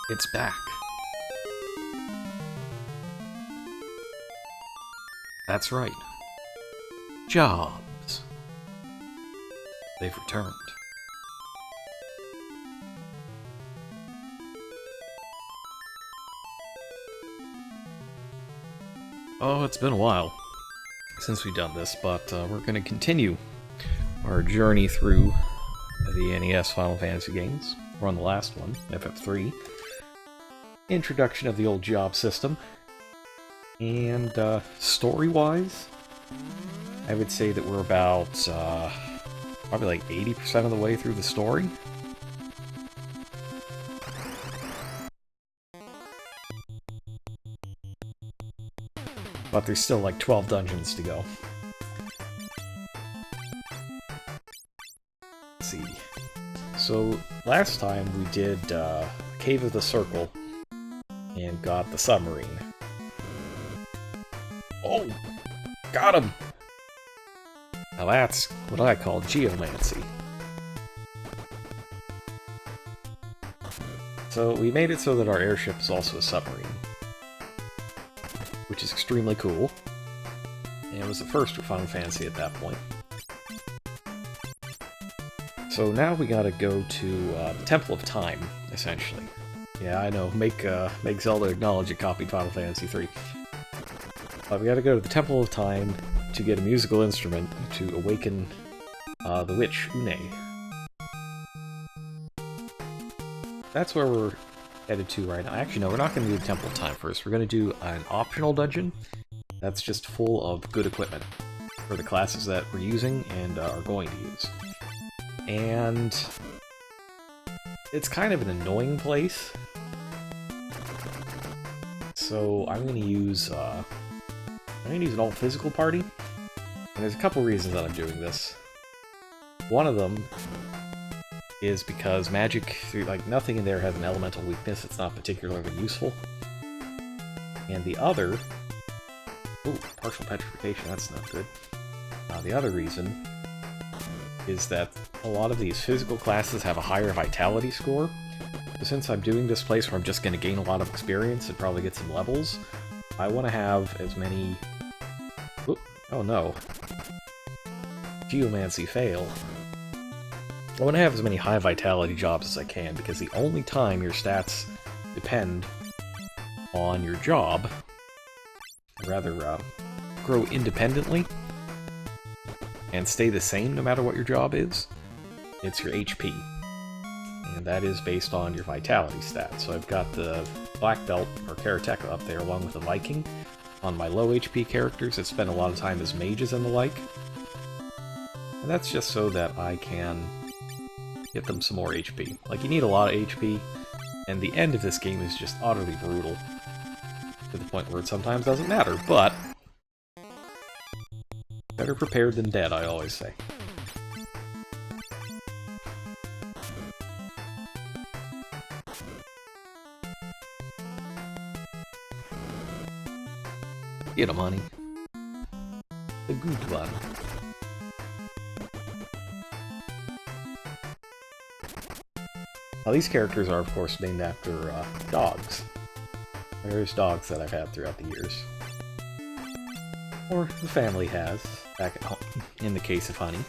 It's back. That's right. Jobs. They've returned. Oh, it's been a while since we've done this, but we're going to continue our journey through the NES Final Fantasy games. We're on the last one, FF3. Introduction of the old job system. And story-wise, I would say that we're about probably like 80% of the way through the story. But there's still like 12 dungeons to go. Let's see. So last time we did Cave of the Circle and got the submarine. Oh! Got him! Now that's what I call geomancy. So we made it so that our airship is also a submarine, which is extremely cool. And it was the first for Final Fantasy at that point. So now we gotta go to the Temple of Time, essentially. Yeah, I know, make Zelda acknowledge it copied Final Fantasy III. We gotta go to the Temple of Time to get a musical instrument to awaken the witch, Une. That's where we're headed to right now. Actually, no, we're not going to do the Temple of Time first. We're going to do an optional dungeon that's just full of good equipment for the classes that we're using and are going to use. And it's kind of an annoying place. So I'm going to use an all-physical party. And there's a couple reasons that I'm doing this. One of them is because magic, like, nothing in there has an elemental weakness. It's not particularly useful. And the other... Ooh, partial petrification, that's not good. The other reason is that a lot of these physical classes have a higher vitality score. So since I'm doing this place where I'm just going to gain a lot of experience and probably get some levels, I want to have as many... Ooh, oh no. Geomancy fail. I want to have as many high vitality jobs as I can, because the only time your stats depend on your job, or rather, grow independently, and stay the same no matter what your job is, it's your HP. And that is based on your vitality stats. So I've got the Black Belt, or Karateka, up there, along with the Viking. On my low HP characters that spend a lot of time as mages and the like. And that's just so that I can get them some more HP. Like, you need a lot of HP, and the end of this game is just utterly brutal. To the point where it sometimes doesn't matter, but... better prepared than dead, I always say. Get him, honey. The good one. Now, these characters are, of course, named after dogs. Various dogs that I've had throughout the years. Or the family has, back at home, in the case of Honey.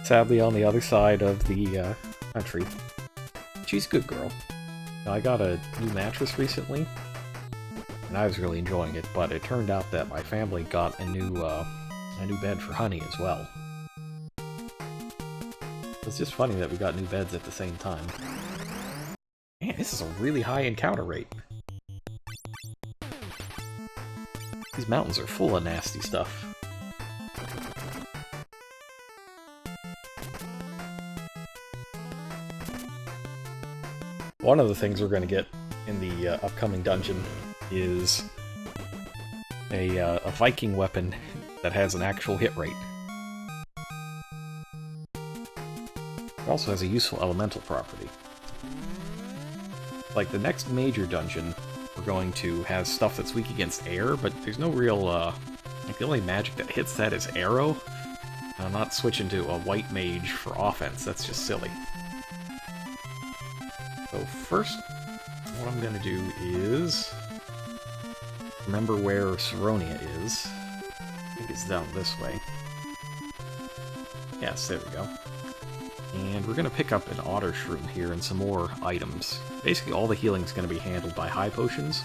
Sadly, on the other side of the country, she's a good girl. Now, I got a new mattress recently, and I was really enjoying it, but it turned out that my family got a new bed for Honey as well. It's just funny that we got new beds at the same time. Man, this is a really high encounter rate. These mountains are full of nasty stuff. One of the things we're going to get in the upcoming dungeon is a Viking weapon that has an actual hit rate. It also has a useful elemental property. Like, the next major dungeon we're going to has stuff that's weak against air, but there's no real, like, the only magic that hits that is arrow. And I'm not switching to a white mage for offense, that's just silly. So first, what I'm going to do is remember where Saronia is. I think it's down this way. Yes, there we go. And we're going to pick up an Otter Shroom here and some more items. Basically, all the healing is going to be handled by high potions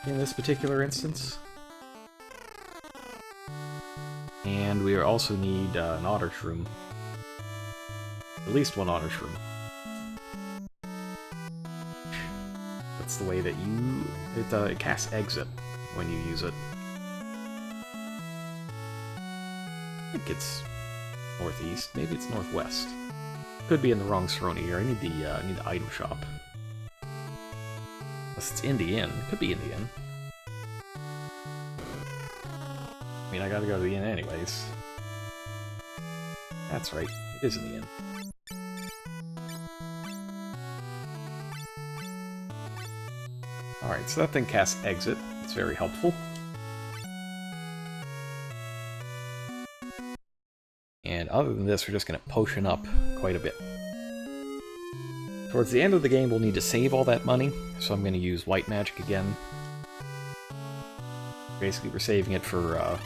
in this particular instance. And we also need an Otter Shroom. At least one Otter Shroom. That's the way that it casts Exit when you use it. I think it's northeast. Maybe it's northwest. Could be in the wrong Saronia here. I need the item shop. Unless it's in the inn. Could be in the inn. I mean, I gotta go to the inn anyways. That's right. It is in the inn. Alright, so that thing casts Exit. It's very helpful. And other than this, we're just going to potion up quite a bit. Towards the end of the game, we'll need to save all that money, so I'm going to use White Magic again. Basically, we're saving it for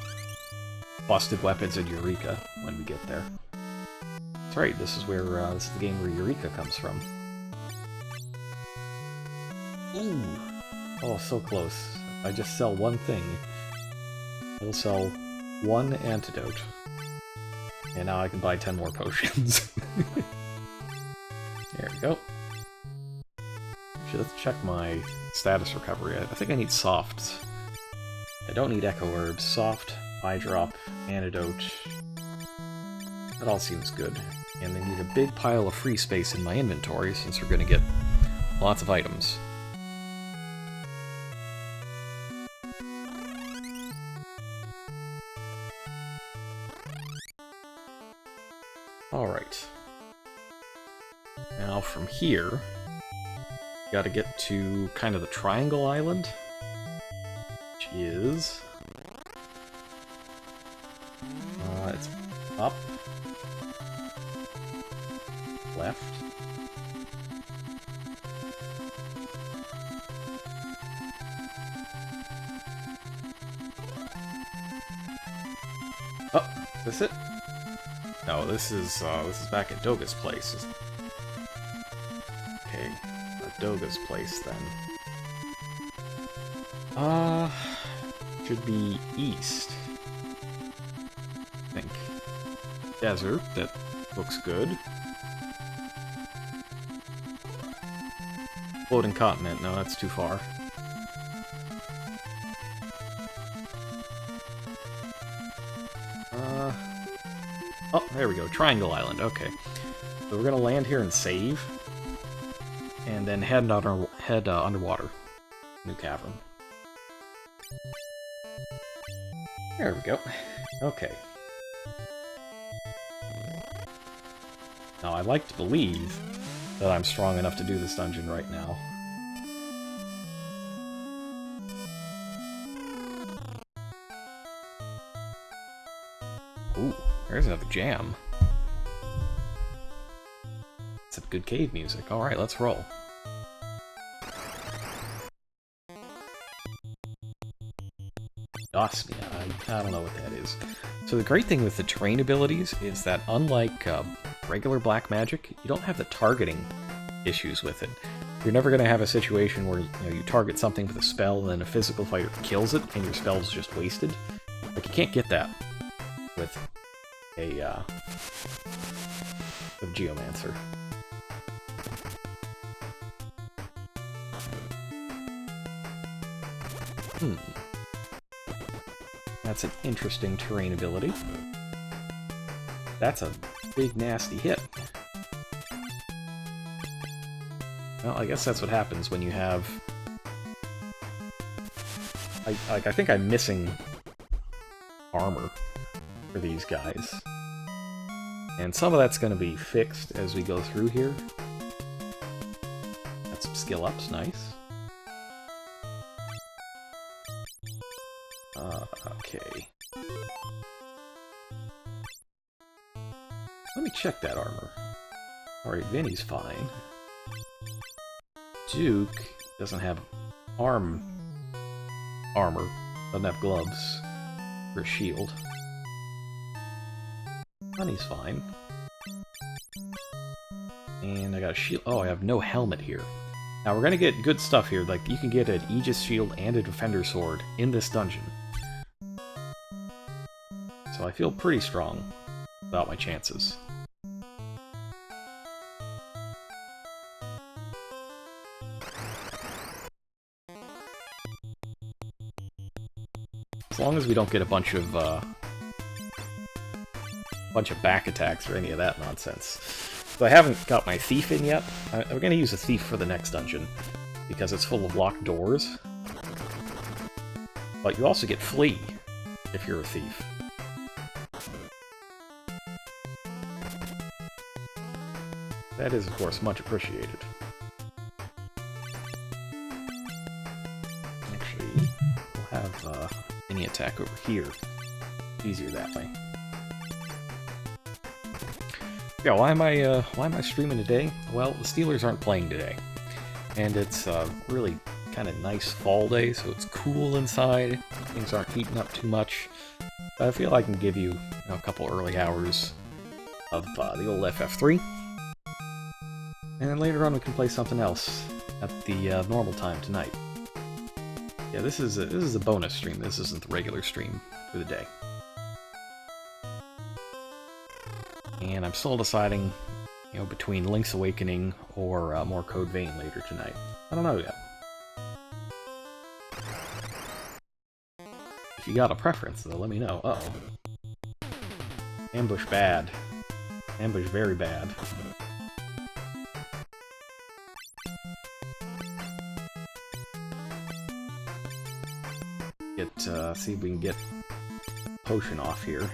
Busted Weapons and Eureka when we get there. That's right, this is the game where Eureka comes from. Ooh! Oh, so close. If I just sell one thing, it'll sell one antidote. And now I can buy 10 more potions. There we go. Actually, let's check my status recovery. I think I need soft. I don't need Echo Herbs. Soft, Eye Drop, Antidote. That all seems good. And I need a big pile of free space in my inventory since we're going to get lots of items. Alright. Now from here, gotta get to kind of the Triangle Island, which is... it's up, left, oh, is this it? No, this is back at Doga's place. Okay, at Doga's place then. Should be east. I think. Desert, that looks good. Floating continent, no, that's too far. Oh, there we go. Triangle Island. Okay. So we're gonna land here and save, and then head underwater. New cavern. There we go. Okay. Now, I like to believe that I'm strong enough to do this dungeon right now. Ooh. There's another jam. Some good cave music. Alright, let's roll. Osmia, I don't know what that is. So the great thing with the terrain abilities is that unlike regular black magic, you don't have the targeting issues with it. You're never going to have a situation where you target something with a spell and then a physical fighter kills it and your spell's just wasted. Like, you can't get that with a Geomancer. That's an interesting terrain ability. That's a big nasty hit. Well, I guess that's what happens when you have... I think I'm missing armor for these guys. And some of that's going to be fixed as we go through here. Got some skill ups, nice. Okay. Let me check that armor. Alright, Vinny's fine. Duke doesn't have armor, doesn't have gloves or a shield. Honey's fine. And I got a shield. Oh, I have no helmet here. Now we're gonna get good stuff here. Like, you can get an Aegis shield and a Defender sword in this dungeon. So I feel pretty strong about my chances. As long as we don't get a bunch of back attacks or any of that nonsense. So I haven't got my thief in yet. I'm going to use a thief for the next dungeon because it's full of locked doors. But you also get flee if you're a thief. That is, of course, much appreciated. Actually, we'll have any attack over here. Easier that way. Yeah, why am I streaming today? Well, the Steelers aren't playing today, and it's a really kind of nice fall day, so it's cool inside. Things aren't heating up too much. But I feel I can give you, a couple early hours of the old FF3, and then later on we can play something else at the normal time tonight. Yeah, this is a bonus stream. This isn't the regular stream for the day. And I'm still deciding, between Link's Awakening or more Code Vein later tonight. I don't know yet. If you got a preference, though, let me know. Uh-oh. Ambush bad. Ambush very bad. See if we can get potion off here.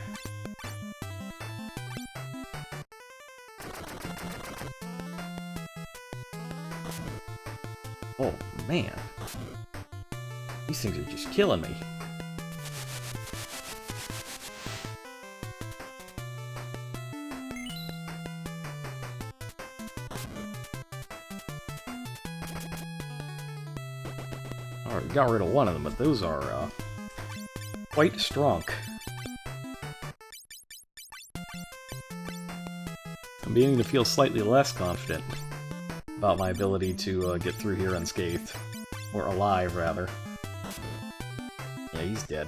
Oh, man. These things are just killing me. Alright, got rid of one of them, but those are, quite strong. I'm beginning to feel slightly less confident about my ability to get through here unscathed. Or alive, rather. Yeah, he's dead.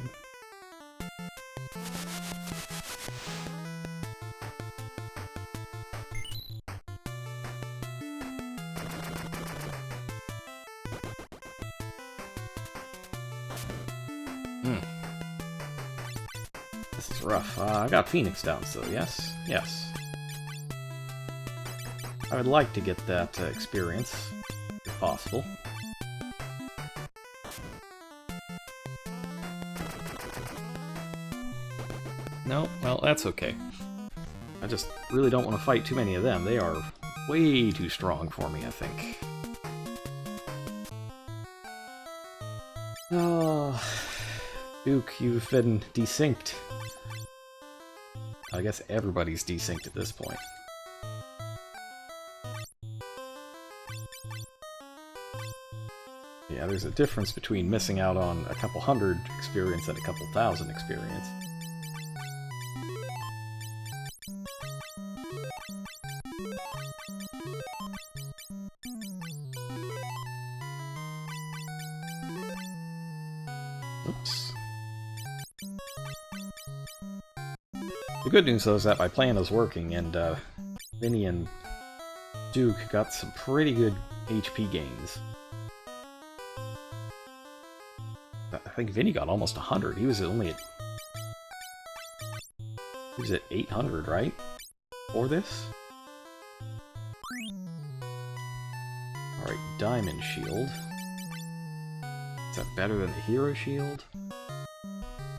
This is rough. I got Phoenix down still, yes? Yes. I would like to get that experience, if possible. No? Well, that's okay. I just really don't want to fight too many of them. They are way too strong for me, I think. Oh, Duke, you've been desynced. I guess everybody's desynced at this point. Yeah, there's a difference between missing out on a couple hundred experience and a couple thousand experience. Oops. The good news, though, is that my plan is working, and Vinny and Duke got some pretty good HP gains. I think Vinny got almost 100. He was only at... He was at 800, right? For this? Alright, Diamond Shield. Is that better than the Hero Shield?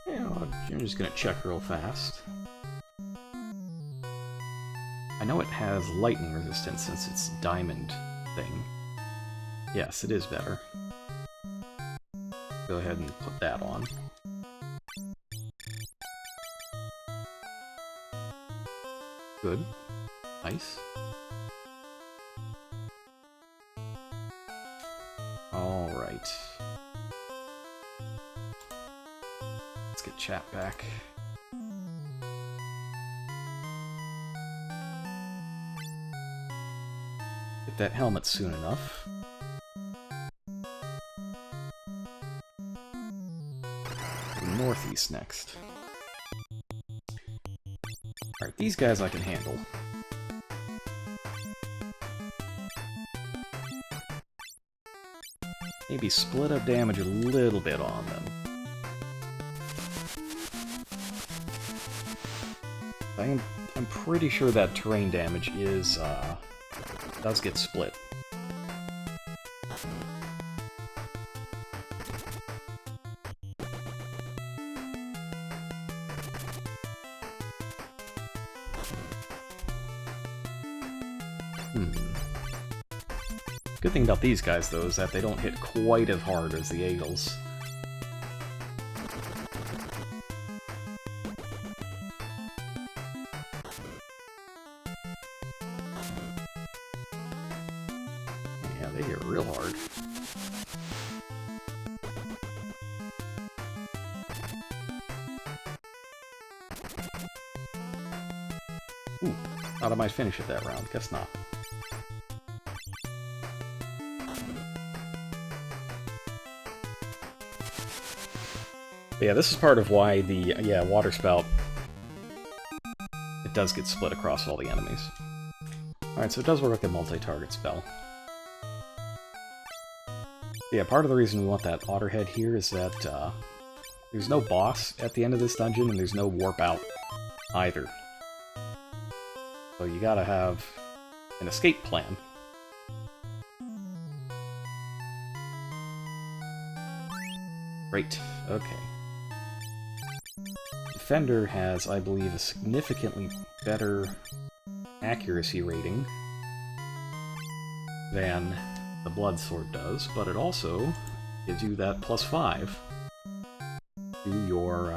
Yeah, I'm just gonna check real fast. I know it has lightning resistance since it's diamond thing. Yes, it is better. Go ahead and put that on. Good. Nice. Alright. Let's get chat back. Get that helmet soon enough. Northeast next. Alright, these guys I can handle. Maybe split up damage a little bit on them. I'm pretty sure that terrain damage is, does get split. Good thing about these guys, though, is that they don't hit quite as hard as the Eagles. Yeah, they hit real hard. Ooh, thought I might finish it that round. Guess not. But yeah, this is part of why the, Water Spout, it does get split across all the enemies. Alright, so it does work like a multi-target spell. Yeah, part of the reason we want that Otter Head here is that there's no boss at the end of this dungeon, and there's no warp out either. So you gotta have an escape plan. Great, okay. Defender has, I believe, a significantly better accuracy rating than the Blood Sword does, but it also gives you that +5 to your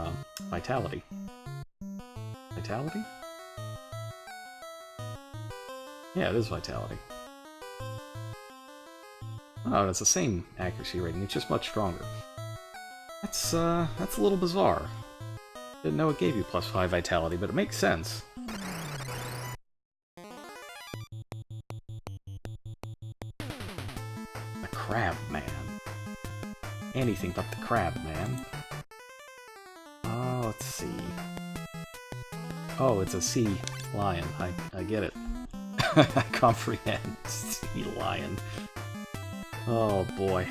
Vitality. Vitality? Yeah, it is Vitality. Oh, it's the same accuracy rating, it's just much stronger. That's a little bizarre. Didn't know it gave you +5 Vitality, but it makes sense. The Crab Man. Anything but the Crab Man. Let's see. Oh, it's a sea lion. I get it. I comprehend. Sea lion. Oh boy.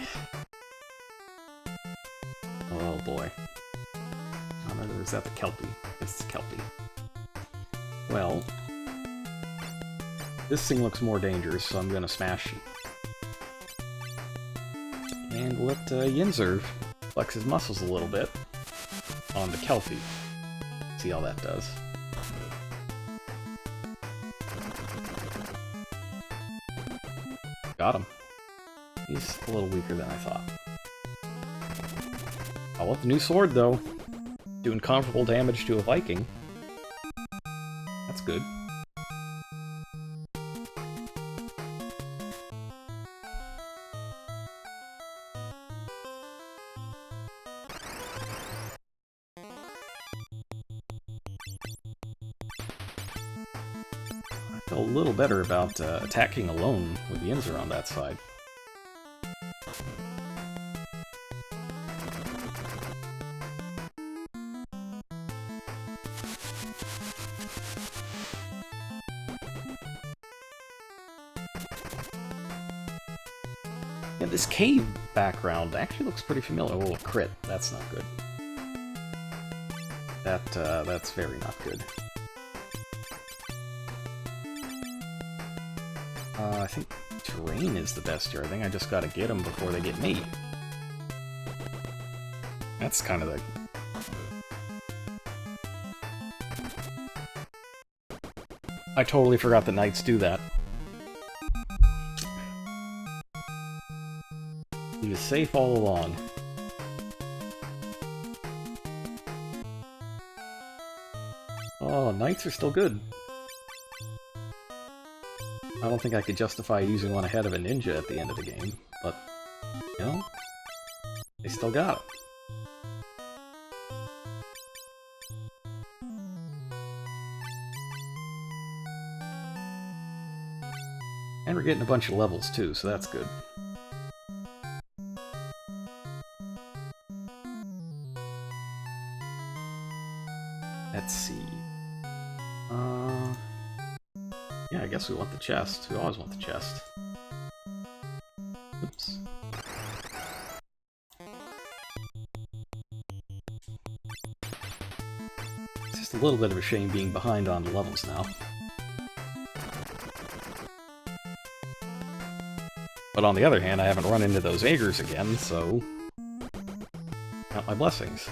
Oh boy. Or is that the Kelpie? It's the Kelpie. Well, this thing looks more dangerous, so I'm gonna smash it. And let Yinzer flex his muscles a little bit on the Kelpie. See how that does. Got him. He's a little weaker than I thought. I want the new sword, though. Doing comparable damage to a Viking. That's good. I feel a little better about attacking alone with the Yinzer on that side. Yeah, this cave background actually looks pretty familiar. Oh, a crit. That's not good. That's very not good. I think terrain is the best here. I think I just gotta get them before they get me. That's kind of the... I totally forgot that knights do that. He was safe all along. Oh, knights are still good. I don't think I could justify using one ahead of a ninja at the end of the game, but You know? They still got it. And we're getting a bunch of levels too, so that's good. Let's see. Yeah, I guess we want the chest. We always want the chest. Oops. It's just a little bit of a shame being behind on the levels now. But on the other hand, I haven't run into those Agers again, so... count my blessings.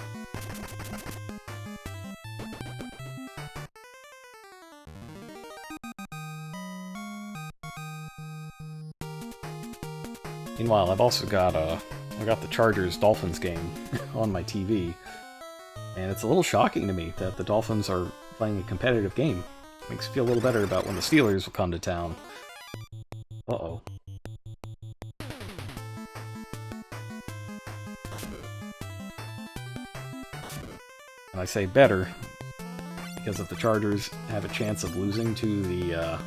Meanwhile, I've also got I got the Chargers-Dolphins game on my TV, and it's a little shocking to me that the Dolphins are playing a competitive game. Makes me feel a little better about when the Steelers will come to town. Uh-oh. And I say better, because if the Chargers have a chance of losing to the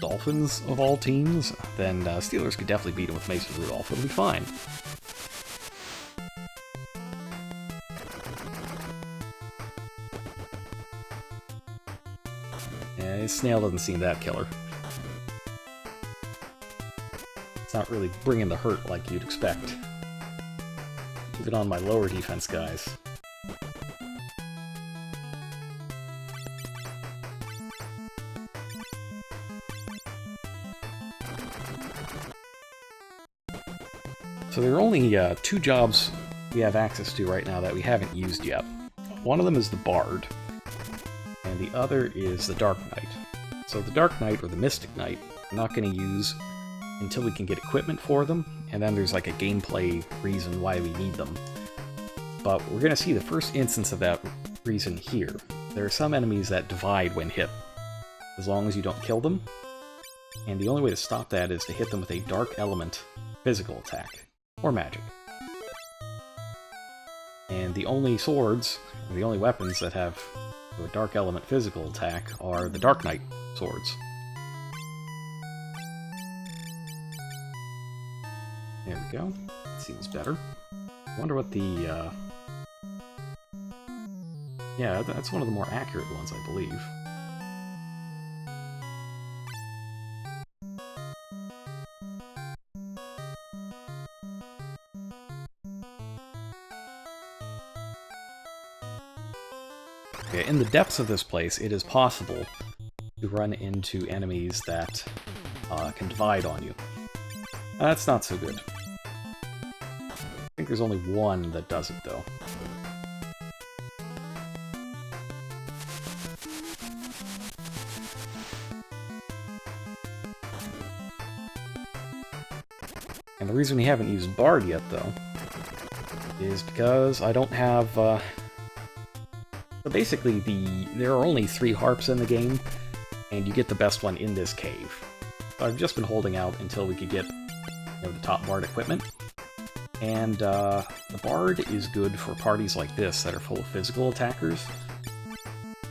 Dolphins of all teams, then Steelers could definitely beat them with Mason Rudolph. It'll be fine. Yeah, his snail doesn't seem that killer. It's not really bringing the hurt like you'd expect. Even on my lower defense guys. So there are only 2 jobs we have access to right now that we haven't used yet. One of them is the Bard, and the other is the Dark Knight. So the Dark Knight, or the Mystic Knight, we're not going to use until we can get equipment for them, and then there's like a gameplay reason why we need them. But we're going to see the first instance of that reason here. There are some enemies that divide when hit, as long as you don't kill them, and the only way to stop that is to hit them with a Dark Element physical attack. Or magic. And the only swords, or the only weapons that have a Dark Element physical attack are the Dark Knight swords. There we go. That seems better. I wonder what the... Yeah, that's one of the more accurate ones, I believe. In the depths of this place, it is possible to run into enemies that can divide on you. That's not so good. I think there's only one that does it, though. And the reason we haven't used Bard yet, though, is because I don't have... So basically, there are only 3 harps in the game, and you get the best one in this cave. So I've just been holding out until we could get the top Bard equipment. And the Bard is good for parties like this that are full of physical attackers,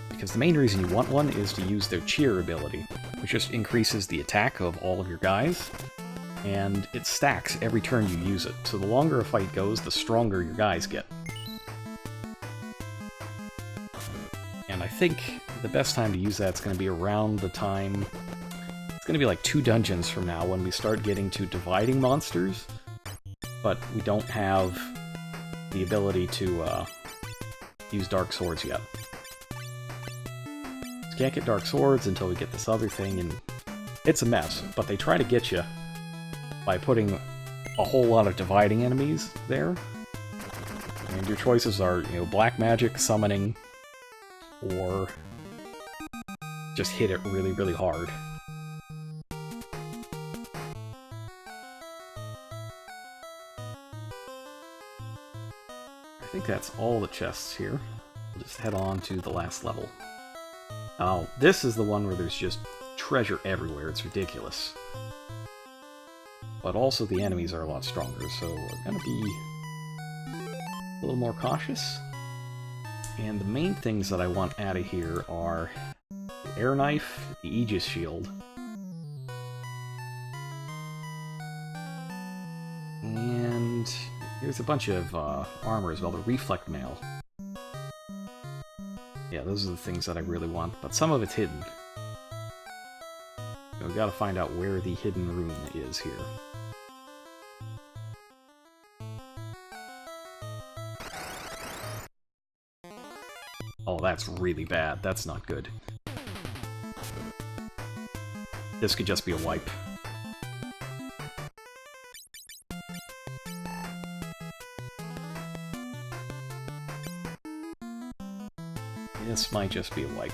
because the main reason you want one is to use their cheer ability, which just increases the attack of all of your guys, and it stacks every turn you use it. So the longer a fight goes, the stronger your guys get. And I think the best time to use that is going to be around the time... It's going to be like 2 dungeons from now when we start getting to dividing monsters, but we don't have the ability to use Dark Swords yet. So can't get Dark Swords until we get this other thing, and it's a mess, but they try to get you by putting a whole lot of dividing enemies there. And your choices are, black magic, summoning, or just hit it really, really hard. I think that's all the chests here. We'll just head on to the last level. Now, this is the one where there's just treasure everywhere. It's ridiculous. but also the enemies are a lot stronger, so we're gonna be a little more cautious. And the main things that I want out of here are the air knife, the Aegis shield, and here's a bunch of armor as well, the reflect mail. Yeah, those are the things that I really want, but some of it's hidden. So we gotta find out where the hidden room is here. Oh, that's really bad. That's not good. This could just be a wipe. This might just be a wipe.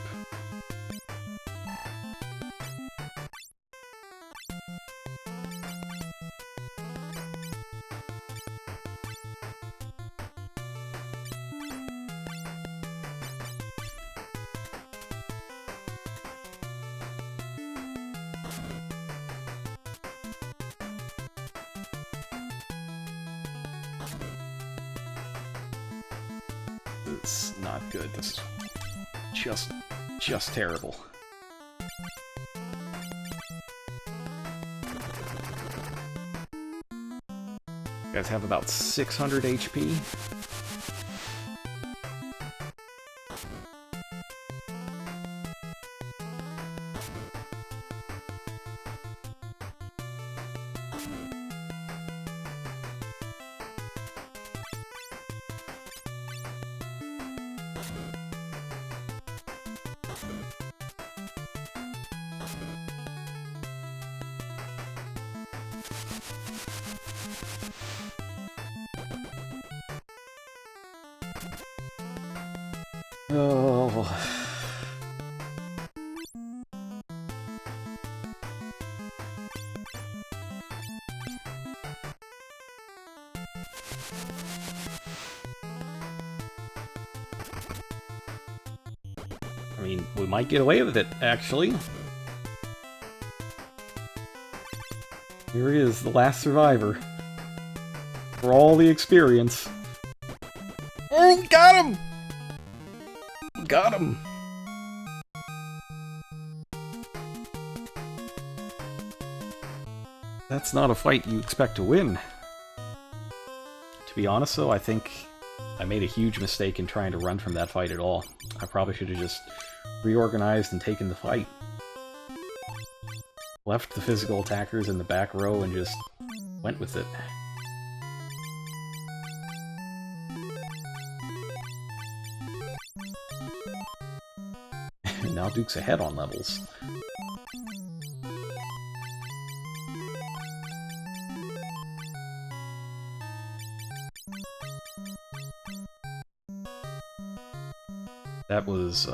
This is not good. This is just terrible. You guys have about 600 HP. Oh. I mean, we might get away with it, actually. Here he is, the last survivor. For all the experience. Oh, got him! Got him! That's not a fight you expect to win. To be honest, though, I think I made a huge mistake in trying to run from that fight at all. I probably should have just reorganized and taken the fight. Left the physical attackers in the back row and just went with it. Now Duke's ahead on levels. That was,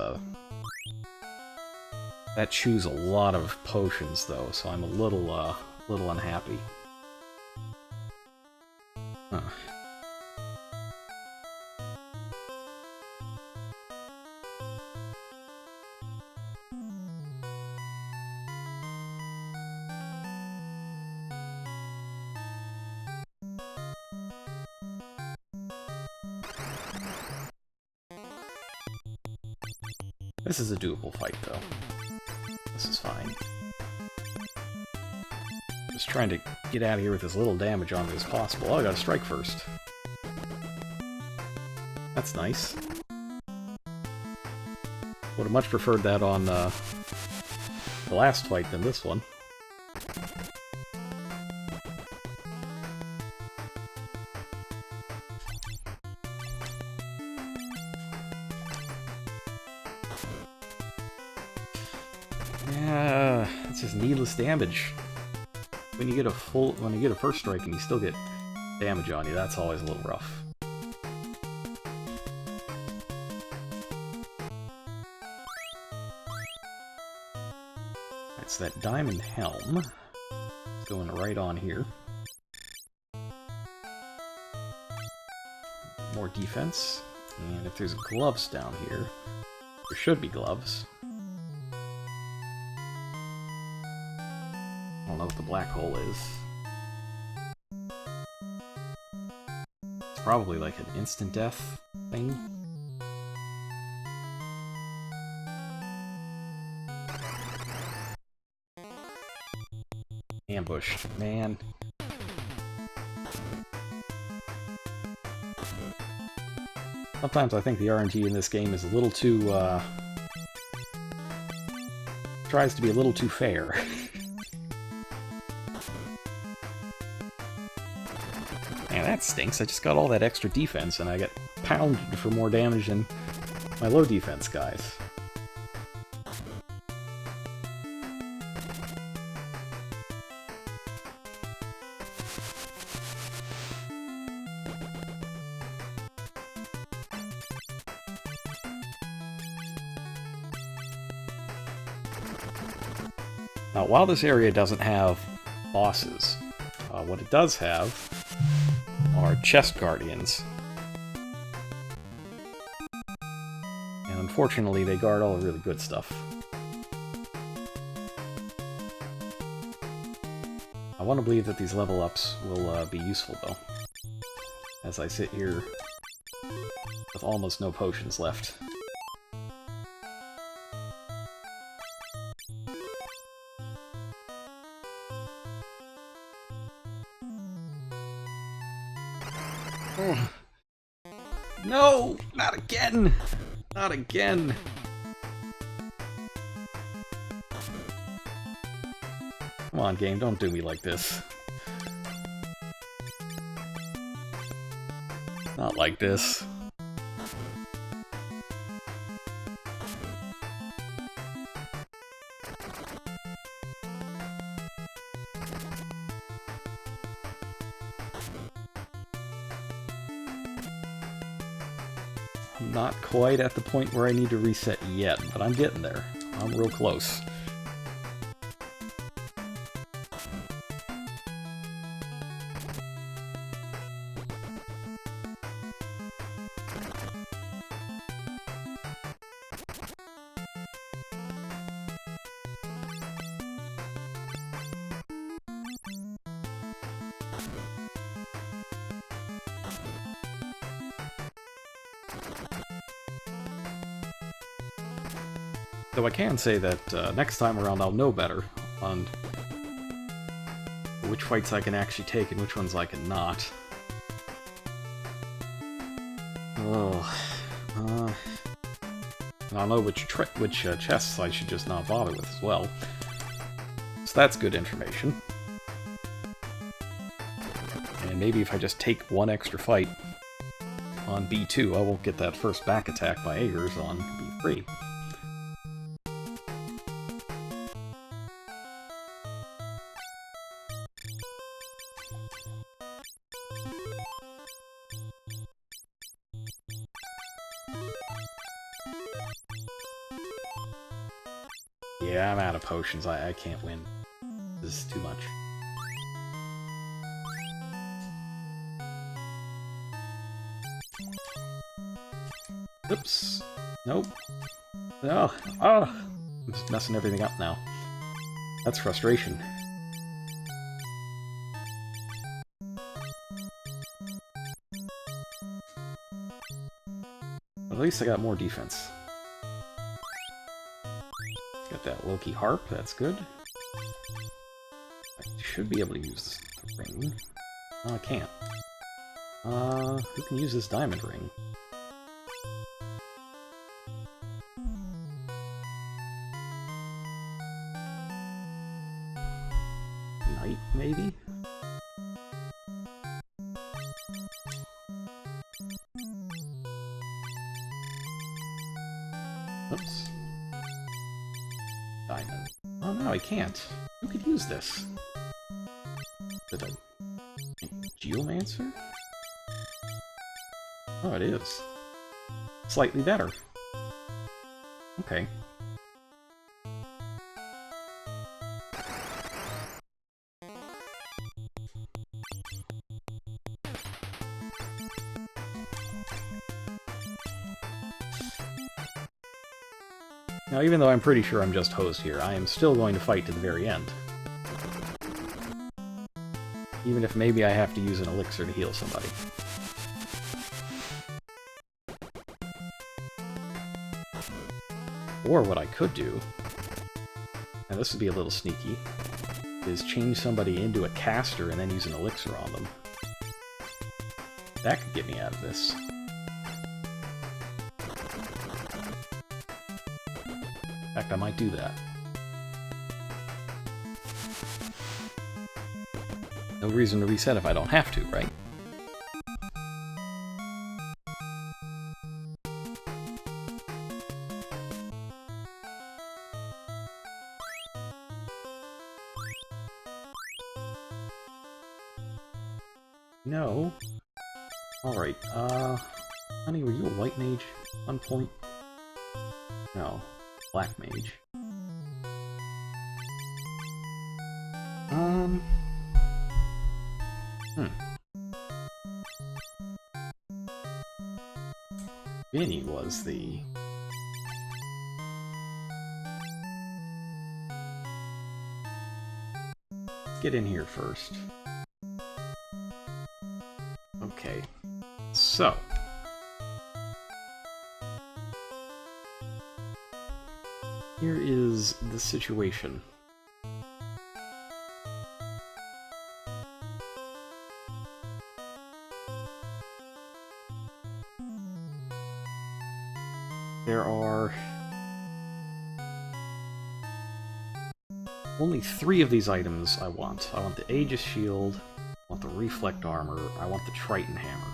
that chews a lot of potions, though, so I'm a little unhappy. Huh. This is a doable fight, though. This is fine. Just trying to get out of here with as little damage on me as possible. Oh, I gotta strike first. That's nice. Would have much preferred that on the last fight than this one. Yeah, it's just needless damage. When you get a first strike and you still get damage on you, that's always a little rough. It's that diamond helm. It's going right on here. More defense. And if there's gloves down here, there should be gloves. I don't know what the black hole is. probably like an instant death thing. Ambushed, man. Sometimes I think the RNG in this game is a little too, tries to be a little too fair. Man, that stinks. I just got all that extra defense and I get pounded for more damage than my low defense guys. Now, while this area doesn't have bosses, what it does have are chest guardians. And unfortunately, they guard all the really good stuff. I want to believe that these level ups will be useful, though, as I sit here with almost no potions left. Oh. No! Not again! Not again! Come on, game, don't do me like this. Not like this. I'm not quite at the point where I need to reset yet, but I'm getting there. I'm real close. Though I can say that next time around I'll know better on which fights I can actually take and which ones I can not. Oh, and I'll know which chests I should just not bother with as well. So that's good information. And maybe if I just take one extra fight on B2, I won't get that first back attack by Aegers on B3. Yeah, I'm out of potions. I can't win. This is too much. Oops. Nope. No. Oh! I'm just messing everything up now. That's frustration. At least I got more defense. Got that Loki Harp, that's good. I should be able to use the ring. Oh, I can't. Who can use this diamond ring? Knight, maybe? Oops. Diamond. Oh no, I can't. Who could use this? Is it a Geomancer? Oh, it is. Slightly better. Okay. Now, even though I'm pretty sure I'm just hosed here, I am still going to fight to the very end. Even if maybe I have to use an elixir to heal somebody. Or what I could do, and this would be a little sneaky, is change somebody into a caster and then use an elixir on them. That could get me out of this. In fact, I might do that. No reason to reset if I don't have to, right? No. Alright, honey, were you a white mage at one point? No. Black mage. Vinny was the... Get in here first. Okay. So... Here is the situation. There are only 3 of these items I want. I want the Aegis Shield, I want the Reflect Armor, I want the Triton Hammer.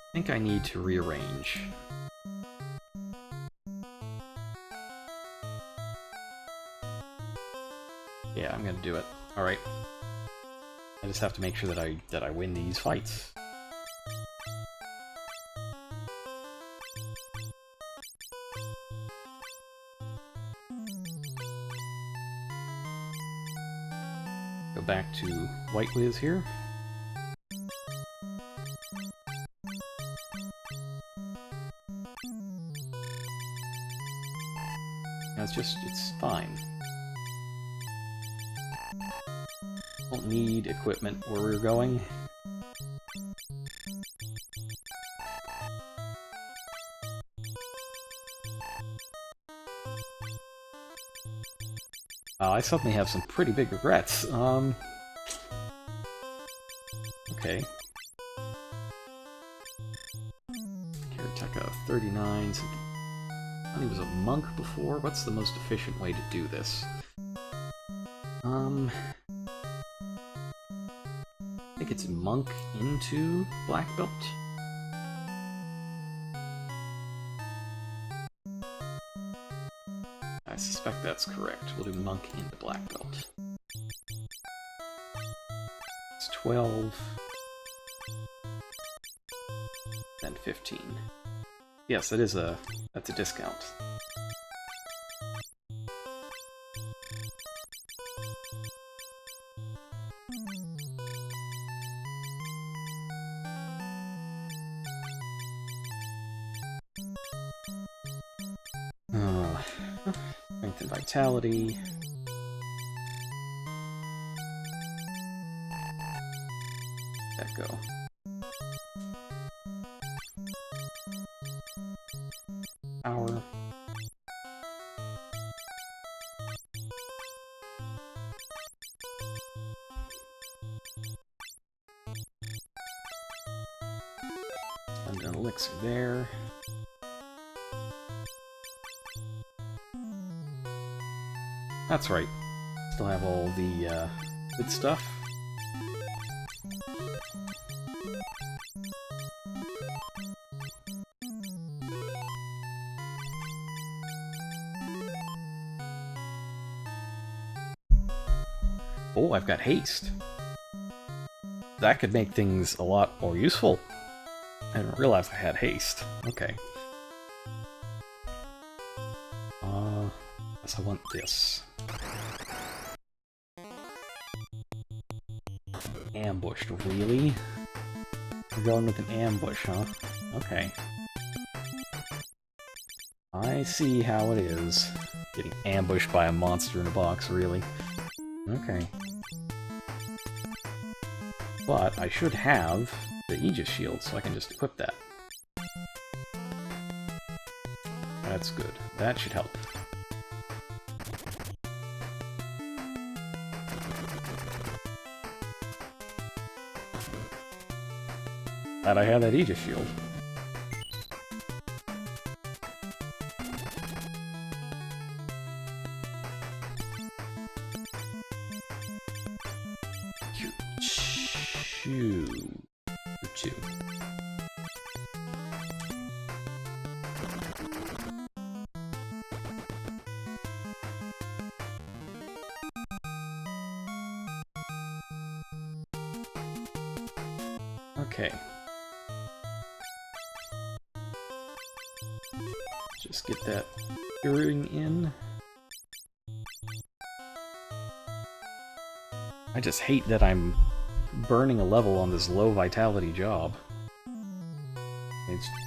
I think I need to rearrange. Yeah, I'm gonna do it. Alright. I just have to make sure that I win these fights. Go back to White Wiz here. It's fine. Don't need equipment where we're going. I suddenly have some pretty big regrets. Okay. Karateka 39. He was a monk before. What's the most efficient way to do this? I think it's monk into black belt. I suspect that's correct. We'll do monk into black belt. It's 12. Then 15. Yes, that's a discount. Strength and vitality. Let that go. Power. And an elixir there. That's right. Still have all the good stuff. Oh, I've got haste. That could make things a lot more useful. I didn't realize I had haste. Okay. Guess I want this. Ambushed, really? We're going with an ambush, huh? Okay. I see how it is. Getting ambushed by a monster in a box, really. Okay. But I should have the Aegis shield, so I can just equip that. That's good. That should help. Glad I had that Aegis shield. Two. Okay. Just get that curing in. I just hate that I'm burning a level on this low vitality job.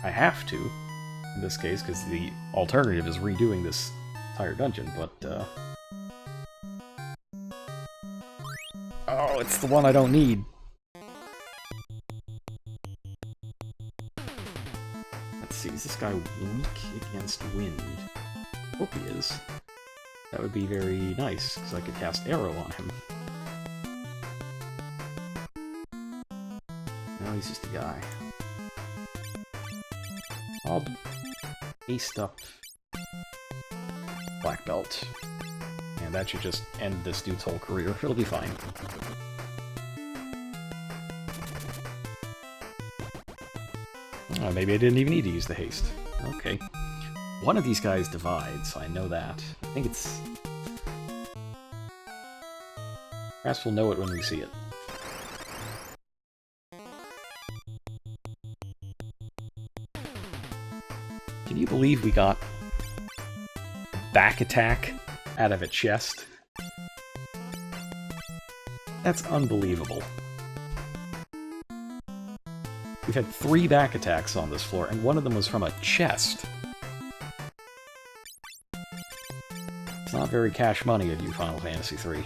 I have to, in this case, because the alternative is redoing this entire dungeon, but, oh, it's the one I don't need. Let's see, is this guy weak against wind? Hope he is. That would be very nice, because I could cast Arrow on him. No, he's just a guy. I'll haste up Black Belt. And that should just end this dude's whole career. It'll be fine. Oh, maybe I didn't even need to use the haste. Okay. One of these guys divides, I know that. I think it's... Perhaps we'll know it when we see it. Can you believe we got back attack out of a chest? That's unbelievable. We've had 3 back attacks on this floor, and one of them was from a chest. It's not very cash money of you, Final Fantasy III.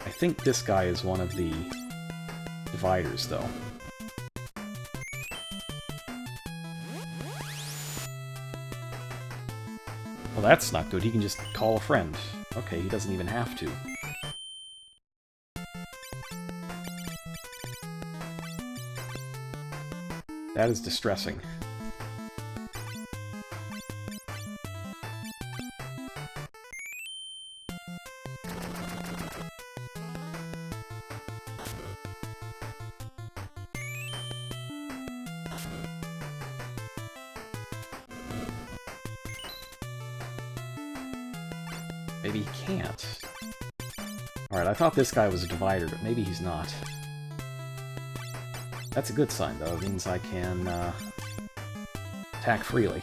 I think this guy is one of the dividers, though. Well, that's not good. He can just call a friend. Okay, he doesn't even have to. That is distressing. Maybe he can't. Alright, I thought this guy was a divider, but maybe he's not. That's a good sign, though. It means I can attack freely.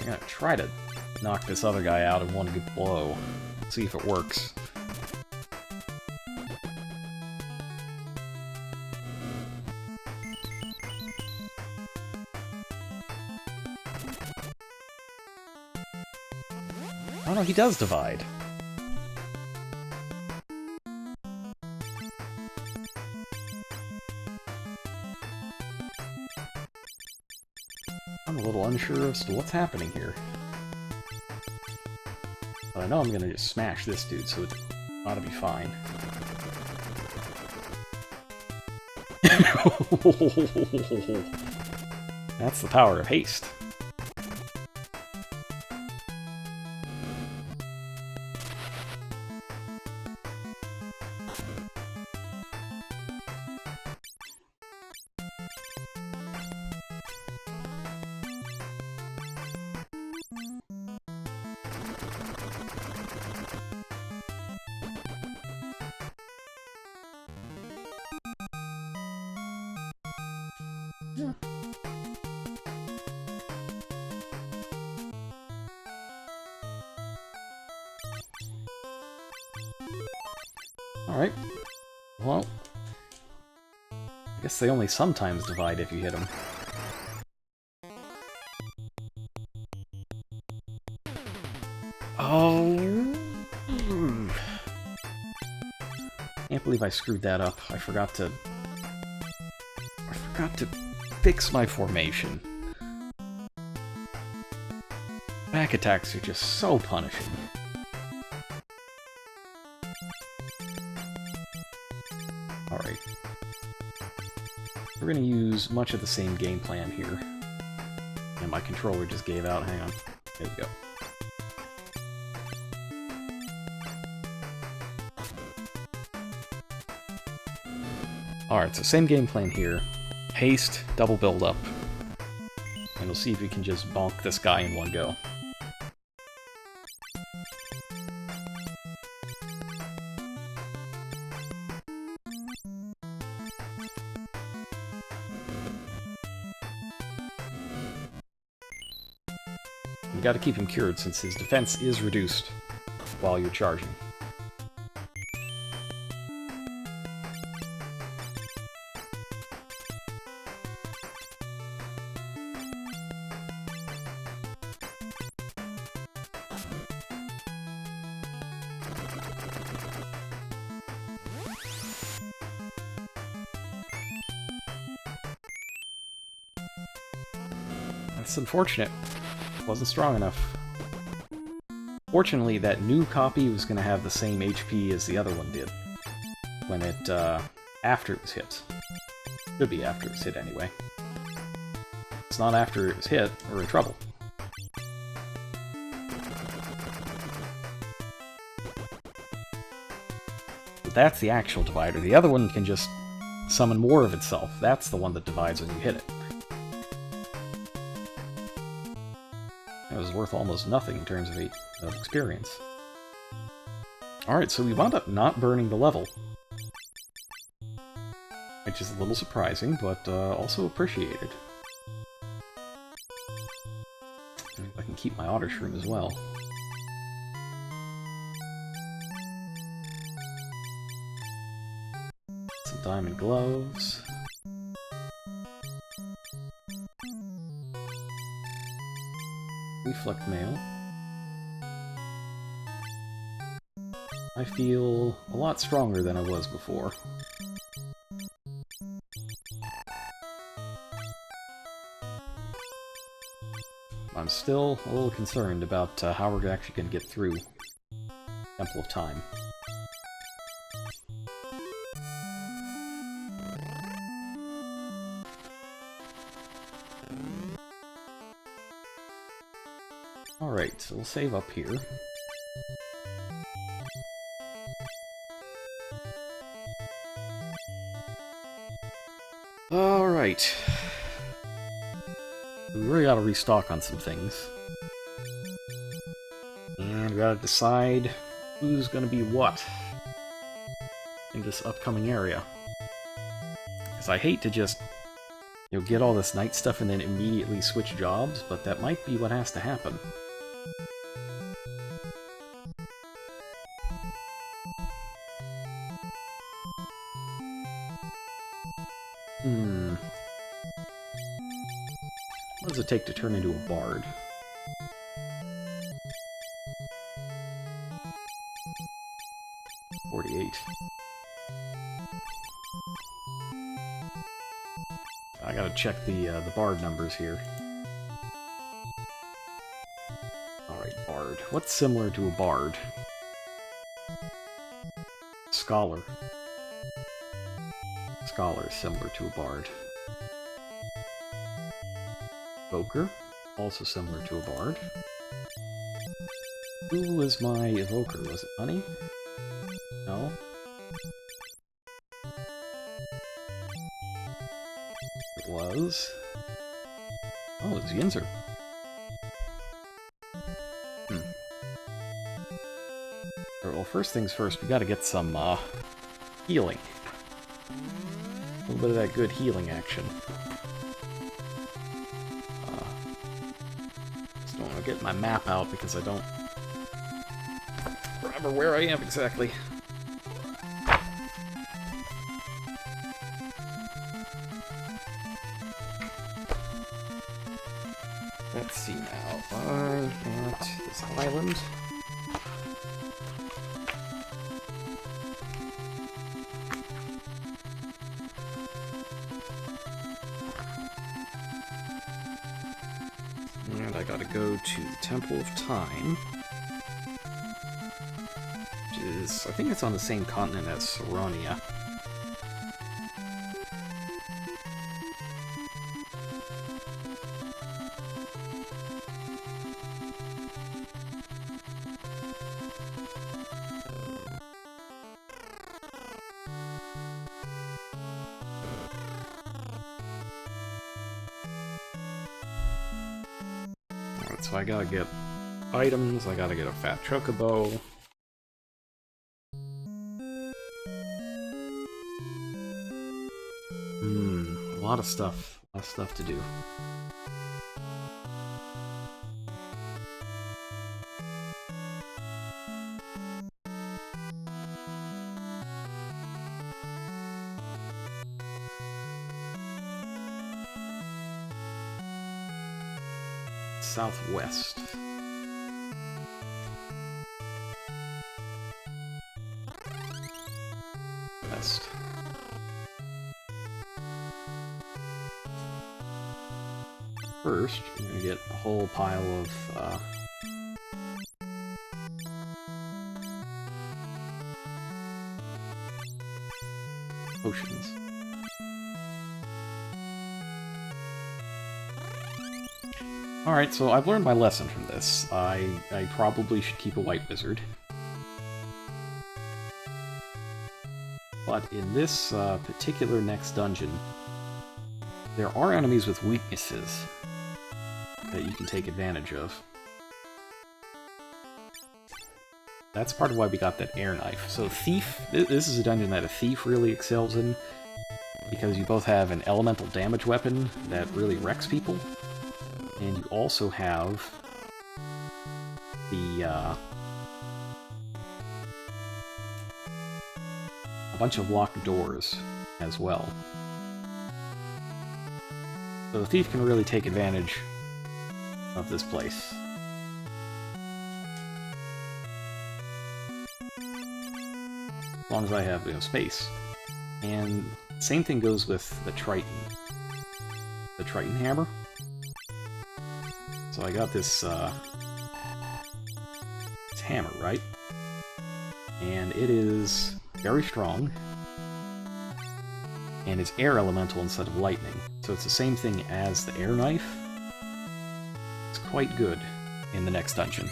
I'm gonna try to knock this other guy out in one good blow. See if it works. Oh no, he does divide. I'm a little unsure as to what's happening here. But I know I'm gonna just smash this dude, so it ought to be fine. That's the power of haste. Alright. Well, I guess they only sometimes divide if you hit them. Oh! Can't believe I screwed that up. I forgot to fix my formation. Back attacks are just so punishing. Alright. We're gonna use much of the same game plan here. And my controller just gave out. Hang on. There we go. Alright, so same game plan here. Haste, double build up. And we'll see if we can just bonk this guy in one go. You gotta keep him cured since his defense is reduced while you're charging. That's unfortunate. Wasn't strong enough. Fortunately, that new copy was going to have the same HP as the other one did. When it, after it was hit. Should be after it was hit anyway. It's not after it was hit, we're in trouble. But that's the actual divider. The other one can just summon more of itself. That's the one that divides when you hit it. It was worth almost nothing in terms of experience. Alright, so we wound up not burning the level. Which is a little surprising, but also appreciated. And I can keep my otter shroom as well. Some diamond gloves. Reflect mail. I feel a lot stronger than I was before. I'm still a little concerned about how we're actually going to get through Temple of Time. Alright, so we'll save up here. Alright. We really gotta restock on some things. And we gotta decide who's gonna be what in this upcoming area. Because I hate to just, get all this night stuff and then immediately switch jobs, but that might be what has to happen. What does it take to turn into a bard? I gotta check the bard numbers here. Alright, bard. What's similar to a bard? Scholar. Scholar is similar to a bard. Evoker, also similar to a bard. Who was my evoker? Was it Honey? No. It was... Oh, it's Yinzer. Well, first things first, we gotta get some, healing. A little bit of that good healing action. Don't want to get my map out because I don't remember where I am exactly. Let's see now. I'm at this island. And I gotta go to the Temple of Time. Which is, I think it's on the same continent as Saronia. So I gotta get items, I gotta get a fat chocobo. A lot of stuff to do. Southwest. West. First, we're gonna get a whole pile of potions. Alright, so I've learned my lesson from this. I probably should keep a white wizard. But in this particular next dungeon, there are enemies with weaknesses that you can take advantage of. That's part of why we got that air knife. So Thief, this is a dungeon that a Thief really excels in, because you both have an elemental damage weapon that really wrecks people, and you also have the, a bunch of locked doors as well. So the Thief can really take advantage of this place. As long as I have, space. And same thing goes with the Triton. The Triton hammer. So I got this, this hammer, right? And it is very strong. And it's air elemental instead of lightning. So it's the same thing as the air knife. It's quite good in the next dungeon.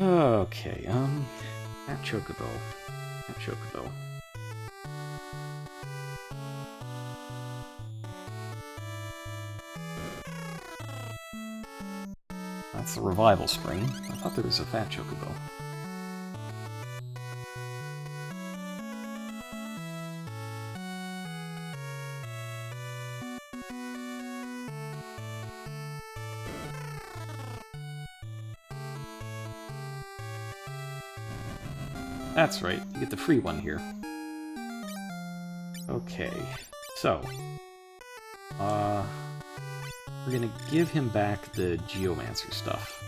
Okay, that chocobo. That chocobo. That's the revival spring. I thought there was a fat chocobo. That's right, you get the free one here. Okay, so... we're gonna give him back the Geomancer stuff.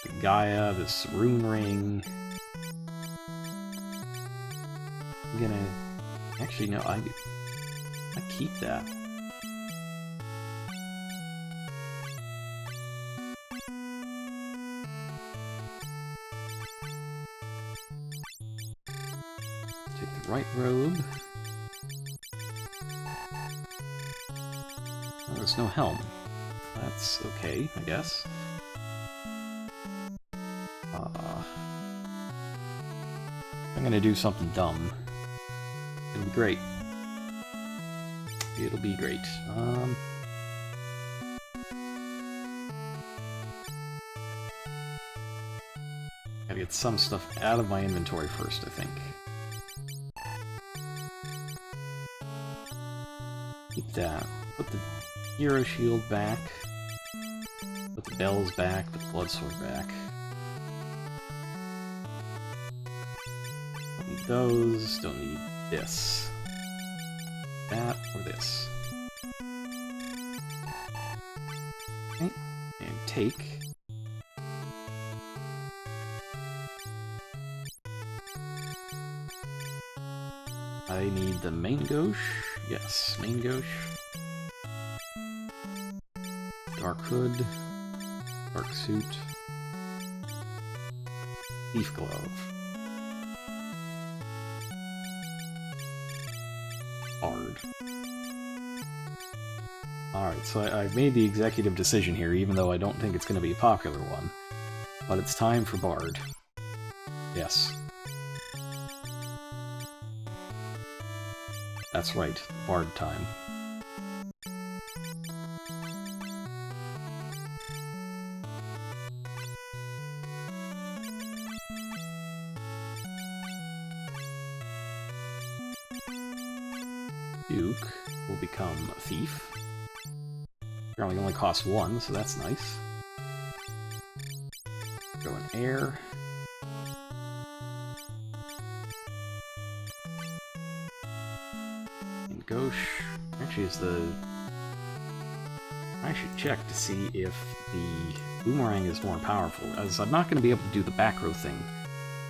The Gaia, this rune ring... I'm gonna... Actually, no, I keep that. Right robe. Oh, there's no helm. That's okay, I guess. I'm gonna do something dumb. It'll be great. It'll be great. Gotta get some stuff out of my inventory first, I think. Keep that. Put the hero shield back. Put the bells back. Put the blood sword back. Don't need those. Don't need this. That or this. Okay. And take. I need the main gauche. Yes, main gauche. Dark hood. Dark suit. Thief glove. Bard. Alright, so I've made the executive decision here, even though I don't think it's going to be a popular one. But it's time for Bard. Yes. That's right, Bard time. Duke will become a thief. Apparently only costs 1, so that's nice. Go in air. And gauche. Actually, is the... I should check to see if the boomerang is more powerful, as I'm not going to be able to do the back row thing.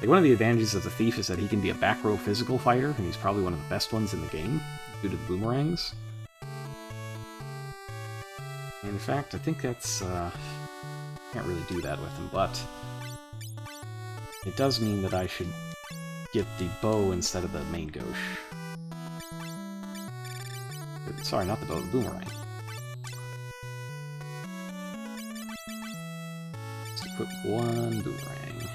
Like, one of the advantages of the thief is that he can be a back row physical fighter, and he's probably one of the best ones in the game, due to the boomerangs. And in fact, I think that's, can't really do that with him, but it does mean that I should get the bow instead of the main gauche. Sorry, not the bow, the boomerang. Let's equip one boomerang.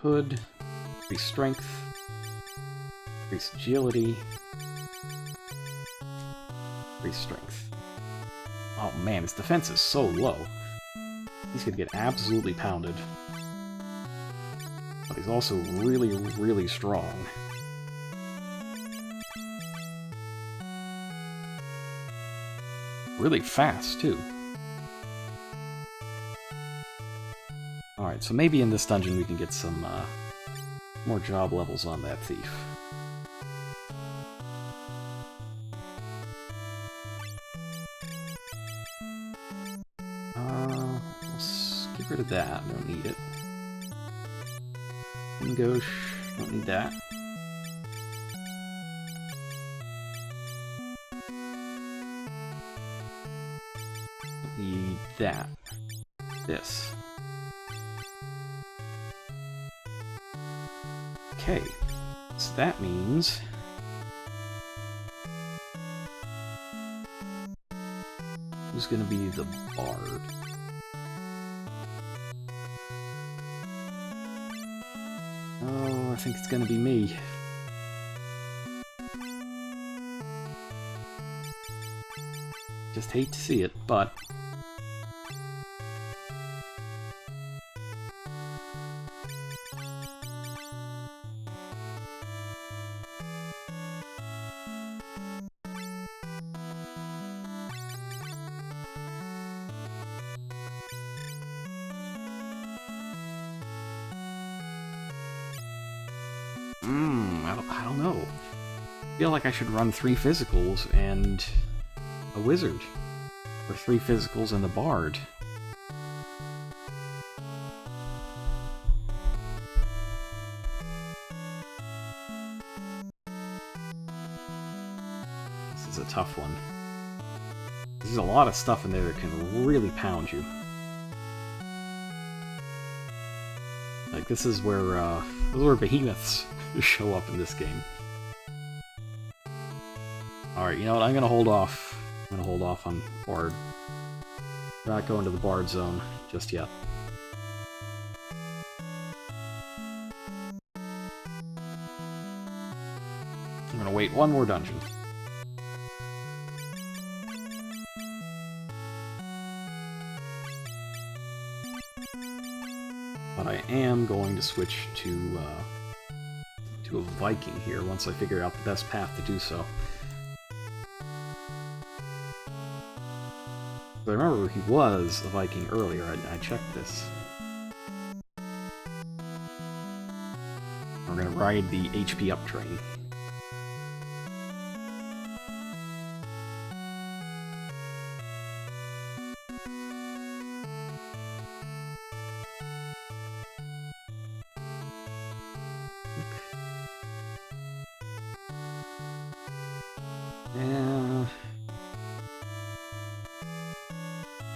Hood, increase strength, increase agility, increase strength. Oh man, his defense is so low. He's gonna get absolutely pounded. But he's also really, really strong. Really fast, too. Alright, so maybe in this dungeon we can get some more job levels on that thief. Let's get rid of that, don't need it. Gauche, don't need that. Need that. This. Okay, so that means who's gonna be the bard? Oh, I think it's gonna be me. Just hate to see it, but I don't know. I feel like I should run 3 physicals and a wizard. Or 3 physicals and the bard. This is a tough one. There's a lot of stuff in there that can really pound you. Like, this is where behemoths show up in this game. Alright, you know what? I'm gonna hold off. I'm gonna hold off on Bard. We're not going to the Bard zone just yet. I'm gonna wait one more dungeon. But I am going to switch to do a Viking here once I figure out the best path to do so. But I remember he was a Viking earlier. I checked this. We're gonna ride the HP up train.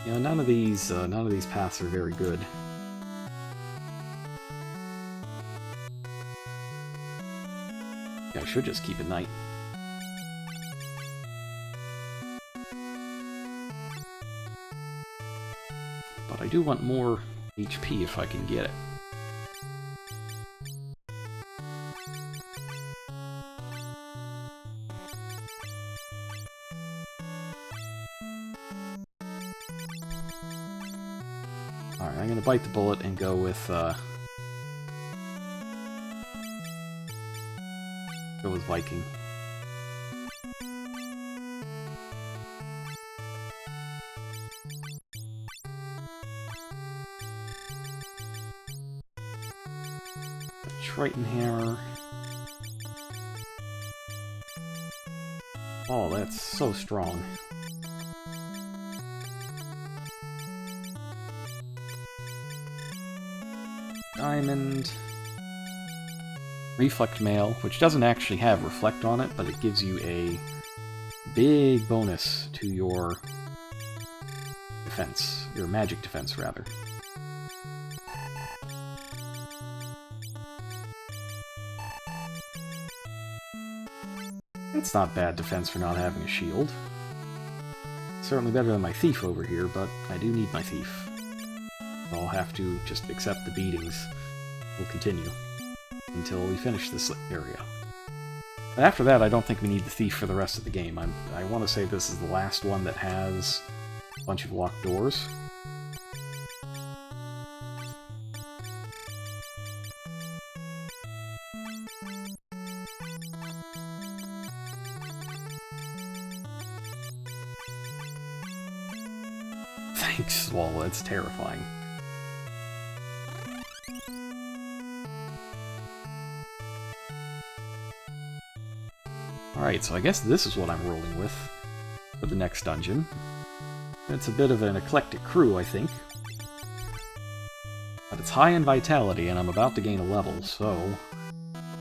Yeah, none of these paths are very good. Yeah, I should just keep it night. But I do want more HP if I can get it. Alright, I'm gonna bite the bullet and go with Viking. Triton Hammer. Oh, that's so strong. Diamond. Reflect Mail, which doesn't actually have Reflect on it, but it gives you a big bonus to your defense. Your magic defense, rather. It's not bad defense for not having a shield. Certainly better than my thief over here, but I do need my thief. I'll have to just accept the beatings. We'll continue until we finish this area. But after that, I don't think we need the thief for the rest of the game. I want to say this is the last one that has a bunch of locked doors. Thanks, Wall, it's terrifying. Alright, so I guess this is what I'm rolling with for the next dungeon. It's a bit of an eclectic crew, I think. But it's high in vitality, and I'm about to gain a level, so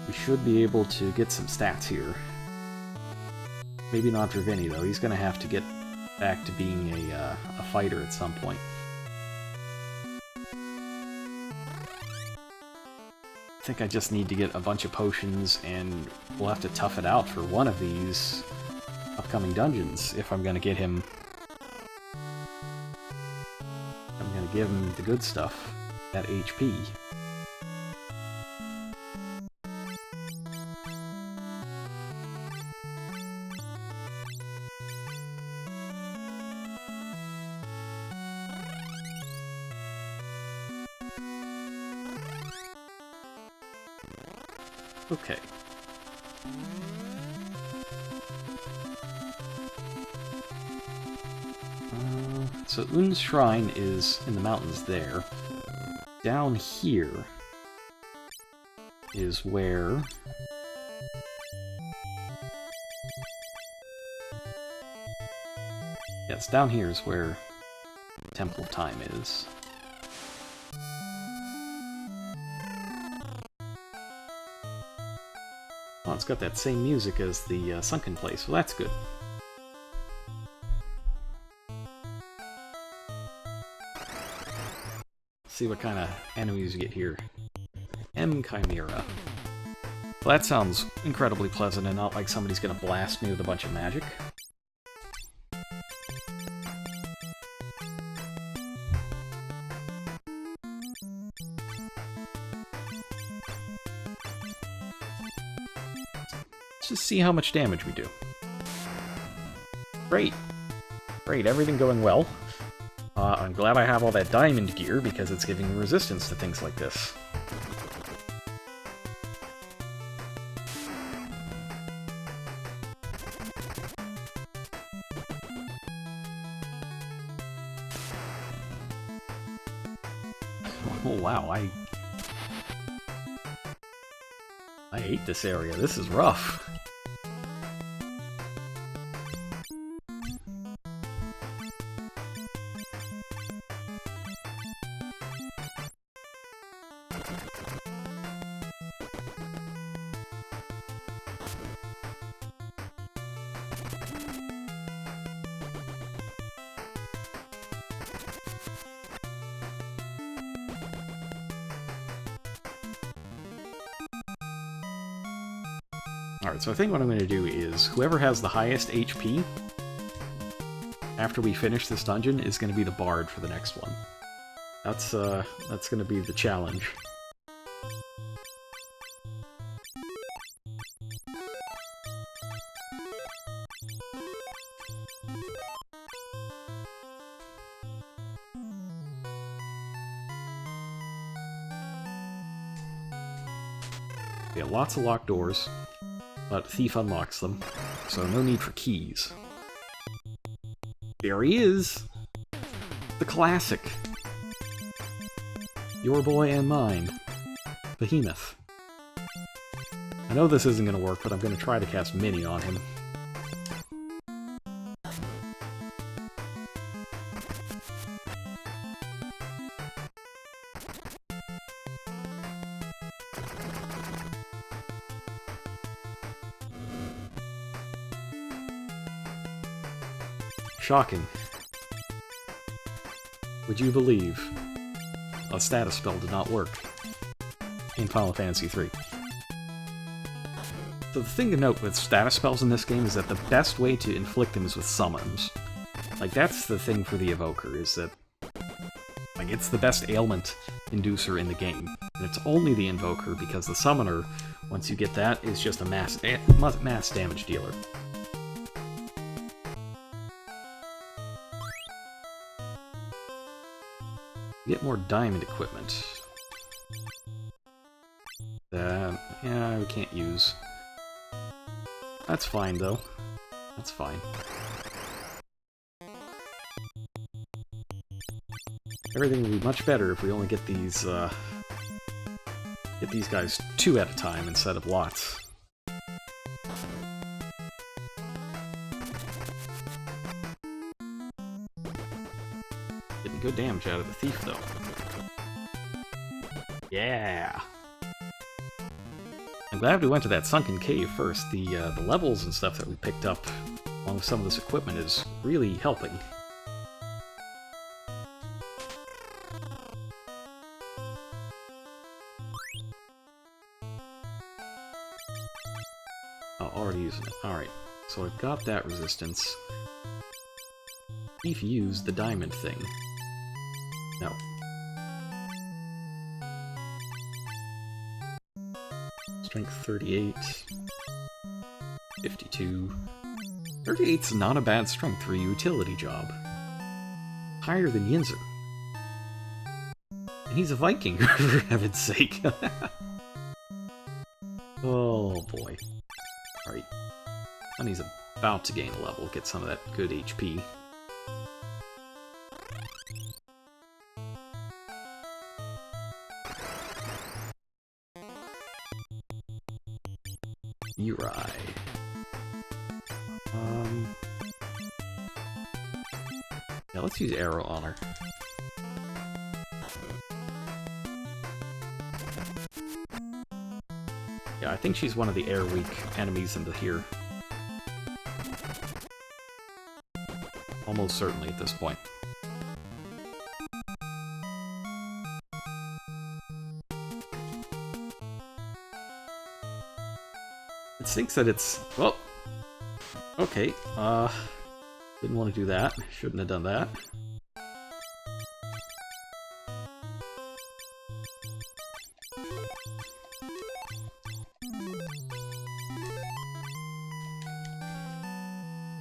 we should be able to get some stats here. Maybe not Dravini, though. He's going to have to get back to being a fighter at some point. I think I just need to get a bunch of potions, and we'll have to tough it out for one of these upcoming dungeons if I'm going to get him. I'm going to give him the good stuff, that HP. Okay. So Un's Shrine is in the mountains there. Down here is where... Yes, down here is where Temple of Time is. Oh, it's got that same music as the Sunken Place, well that's good. Let's see what kind of enemies you get here. M. Chimera. Well, that sounds incredibly pleasant and not like somebody's gonna blast me with a bunch of magic. Let's just see how much damage we do. Great. Great, everything going well. I'm glad I have all that diamond gear because it's giving me resistance to things like this. Oh wow, I hate this area. This is rough. Alright, so I think what I'm going to do is, whoever has the highest HP, after we finish this dungeon, is going to be the bard for the next one. That's going to be the challenge. Yeah, lots of locked doors. But Thief unlocks them, so no need for keys. There he is! The classic! Your boy and mine, Behemoth. I know this isn't going to work, but I'm going to try to cast Mini on him. Shocking. Would you believe a status spell did not work in Final Fantasy III? So the thing to note with status spells in this game is that the best way to inflict them is with summons. Like, that's the thing for the Evoker, is that, like, it's the best ailment inducer in the game. And it's only the Invoker, because the Summoner, once you get that, is just a mass damage dealer. Get more diamond equipment. Yeah, we can't use. That's fine, though. That's fine. Everything will be much better if we only get these guys 2 at a time instead of lots. Getting good damage out of the Thief, though. Yeah! I'm glad we went to that sunken cave first. The levels and stuff that we picked up along with some of this equipment is really helping. Oh, already using it. Alright, so I've got that resistance. Thief used the diamond thing. No. Strength 38. 52. 38's not a bad strength for a utility job. Higher than Yinzer. And he's a Viking, for heaven's sake. Oh boy. Alright. And he's about to gain a level, get some of that good HP. Uri. Yeah, let's use Arrow on her. Yeah, I think she's one of the air-weak enemies into here. Almost certainly at this point. It stinks that it's... well... okay, didn't want to do that. Shouldn't have done that.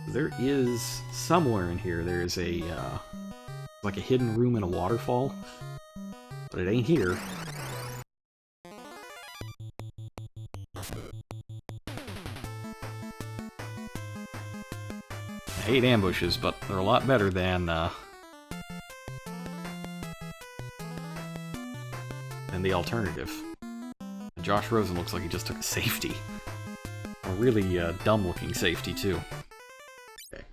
There is, somewhere in here, there is a, like a hidden room in a waterfall. But it ain't here. I hate ambushes, but they're a lot better than the alternative. Josh Rosen looks like he just took a safety. A really dumb-looking safety, too. Okay.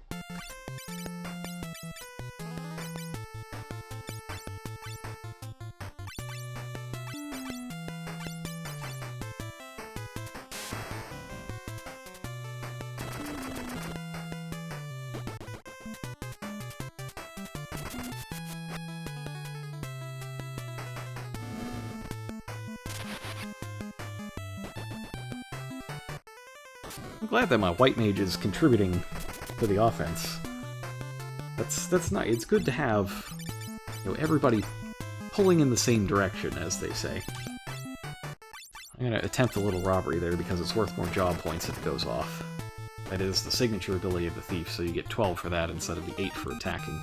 I'm glad that my white mage is contributing to the offense. That's not. It's good to have, you know, everybody pulling in the same direction, as they say. I'm gonna attempt a little robbery there because it's worth more job points if it goes off. That is the signature ability of the thief, so you get 12 for that instead of the 8 for attacking.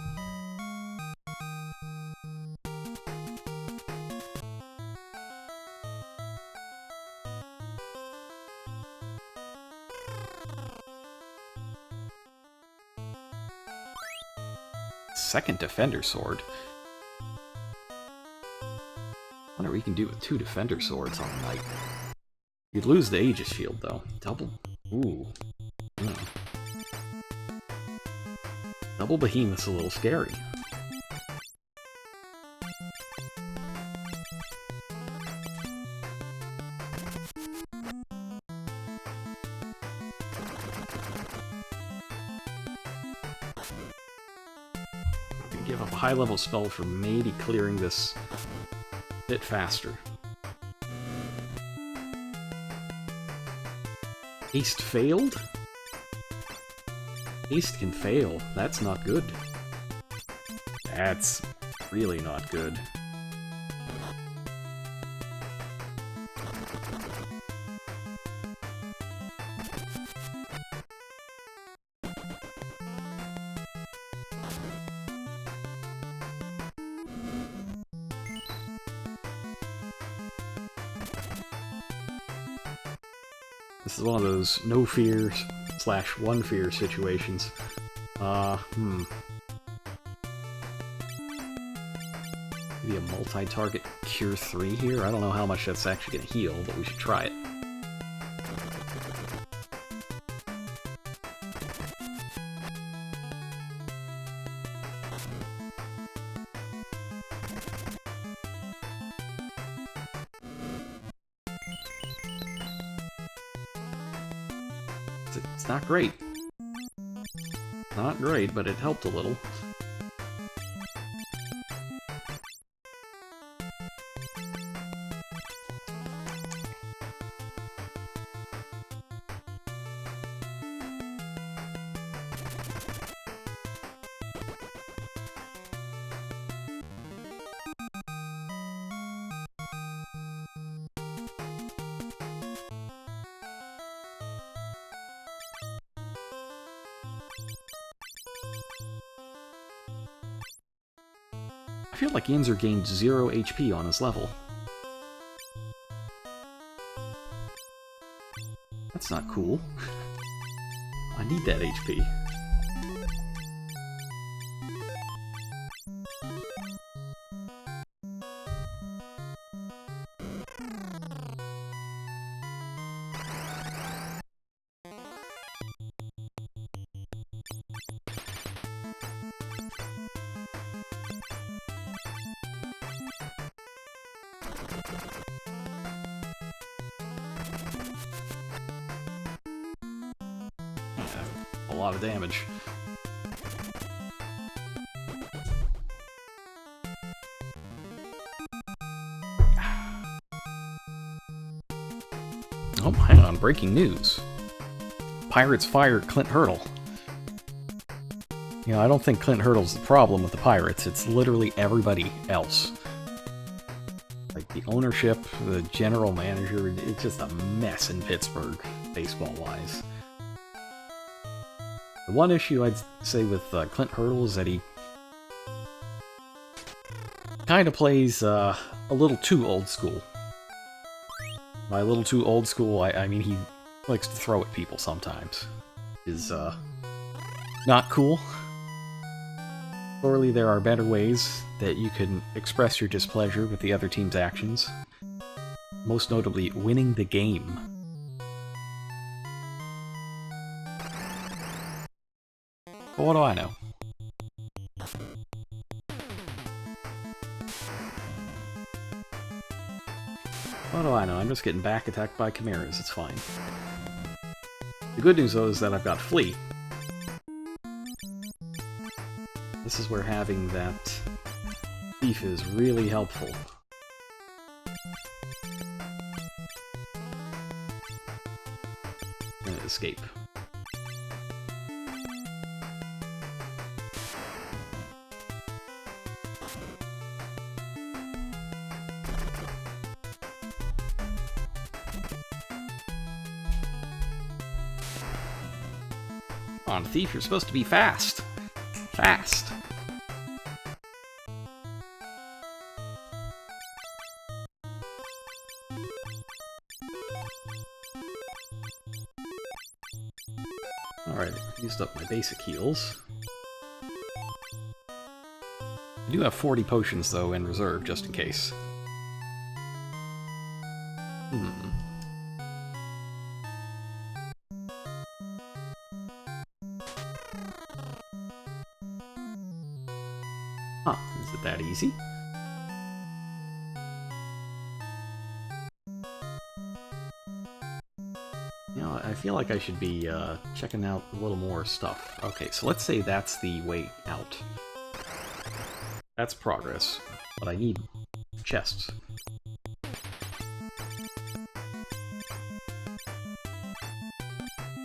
Second Defender Sword? I wonder what you can do with 2 Defender Swords on the Knight. You'd lose the Aegis Shield, though. Double? Ooh. Double Behemoth's a little scary. Give up a high-level spell for maybe clearing this a bit faster. Haste failed? Haste can fail. That's not good. That's really not good. This is one of those no fear / one fear situations. Maybe a multi-target Cure 3 here? I don't know how much that's actually going to heal, but we should try it. It's not great. Not great, but it helped a little. I feel like Yanzer gained 0 HP on his level. That's not cool. I need that HP. A lot of damage. Oh, hang on, breaking news. Pirates fire Clint Hurdle. You know, I don't think Clint Hurdle's the problem with the Pirates, it's literally everybody else. Like, the ownership, the general manager, it's just a mess in Pittsburgh, baseball-wise. The one issue I'd say with Clint Hurdle is that he kind of plays a little too old school. By a little too old school, I mean he likes to throw at people sometimes. Is not cool. Surely there are better ways that you can express your displeasure with the other team's actions. Most notably, winning the game. But what do I know? What do I know? I'm just getting back attacked by chimeras, it's fine. The good news, though, is that I've got Flea. This is where having that thief is really helpful. I'm gonna escape. Come on, thief, you're supposed to be fast. Fast. Alright, I've used up my basic heals. I do have 40 potions, though, in reserve, just in case. Huh, is it that easy? You know, I feel like I should be checking out a little more stuff. Okay, so let's say that's the way out. That's progress, but I need chests.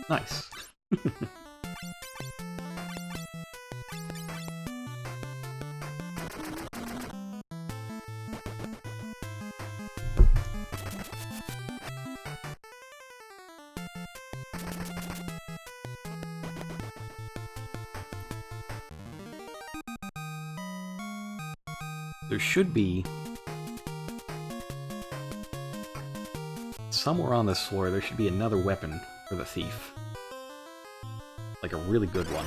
Nice. There should be... somewhere on this floor, there should be another weapon for the thief. Like a really good one.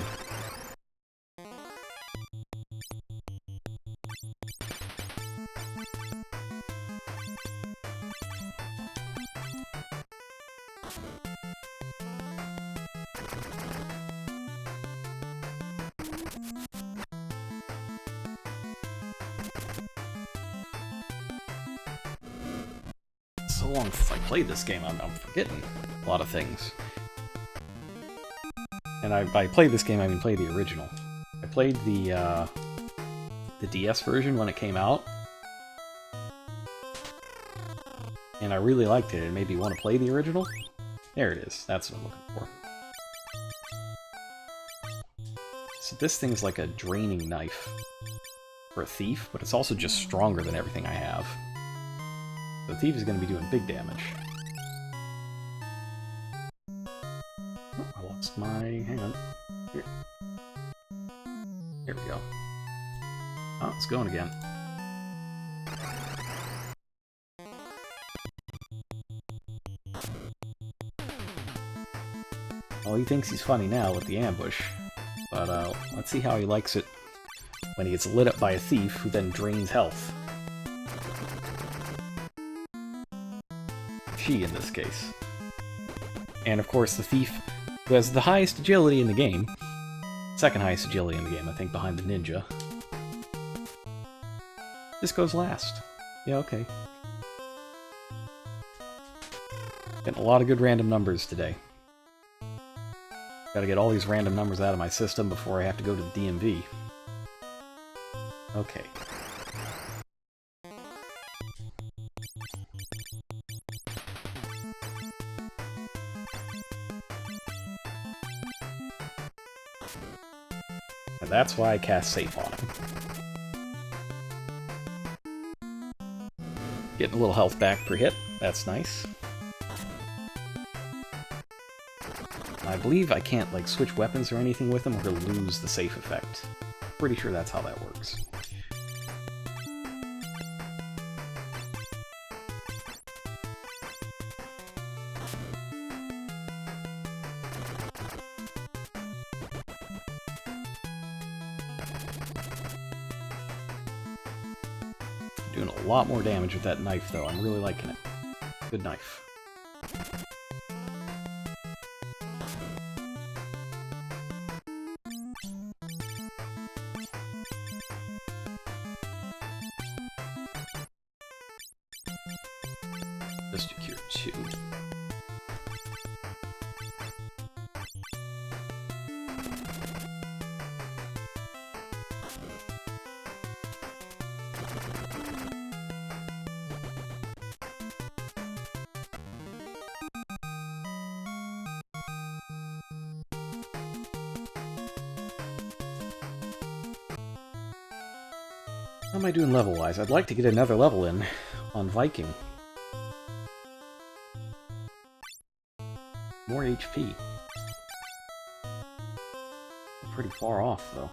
So long since I played this game, I'm forgetting a lot of things. And by play this game, I mean play the original. I played the DS version when it came out. And I really liked it. It made me want to play the original. There it is. That's what I'm looking for. So this thing's like a draining knife for a thief, but it's also just stronger than everything I have. The thief is going to be doing big damage. Oh, I lost my... hang on. Here. Here we go. Oh, it's going again. Well, he thinks he's funny now with the ambush. But, let's see how he likes it when he gets lit up by a thief who then drains health. She, in this case. And, of course, the thief who has the highest agility in the game. Second highest agility in the game, I think, behind the ninja. This goes last. Yeah, okay. Getting a lot of good random numbers today. Gotta get all these random numbers out of my system before I have to go to the DMV. Okay. And that's why I cast safe on him. Getting a little health back per hit. That's nice. I believe I can't, like, switch weapons or anything with him or he'll lose the safe effect. Pretty sure that's how that works. Doing a lot more damage with that knife, though. I'm really liking it. Good knife. Just to cure 2. How am I doing level-wise? I'd like to get another level in on Viking. More HP. I'm pretty far off, though.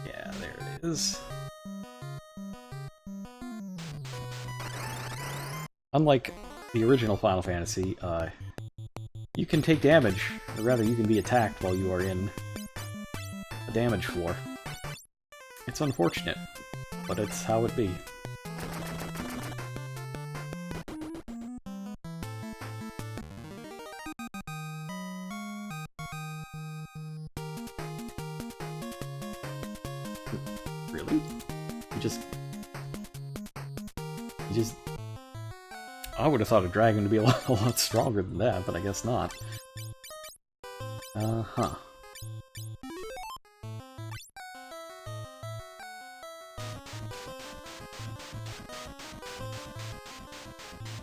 Yeah, there it is. Unlike the original Final Fantasy, you can take damage, or rather you can be attacked while you are in a damage floor. It's unfortunate, but it's how it be. Really? You just... I would have thought a dragon to be a lot stronger than that, but I guess not. Uh-huh.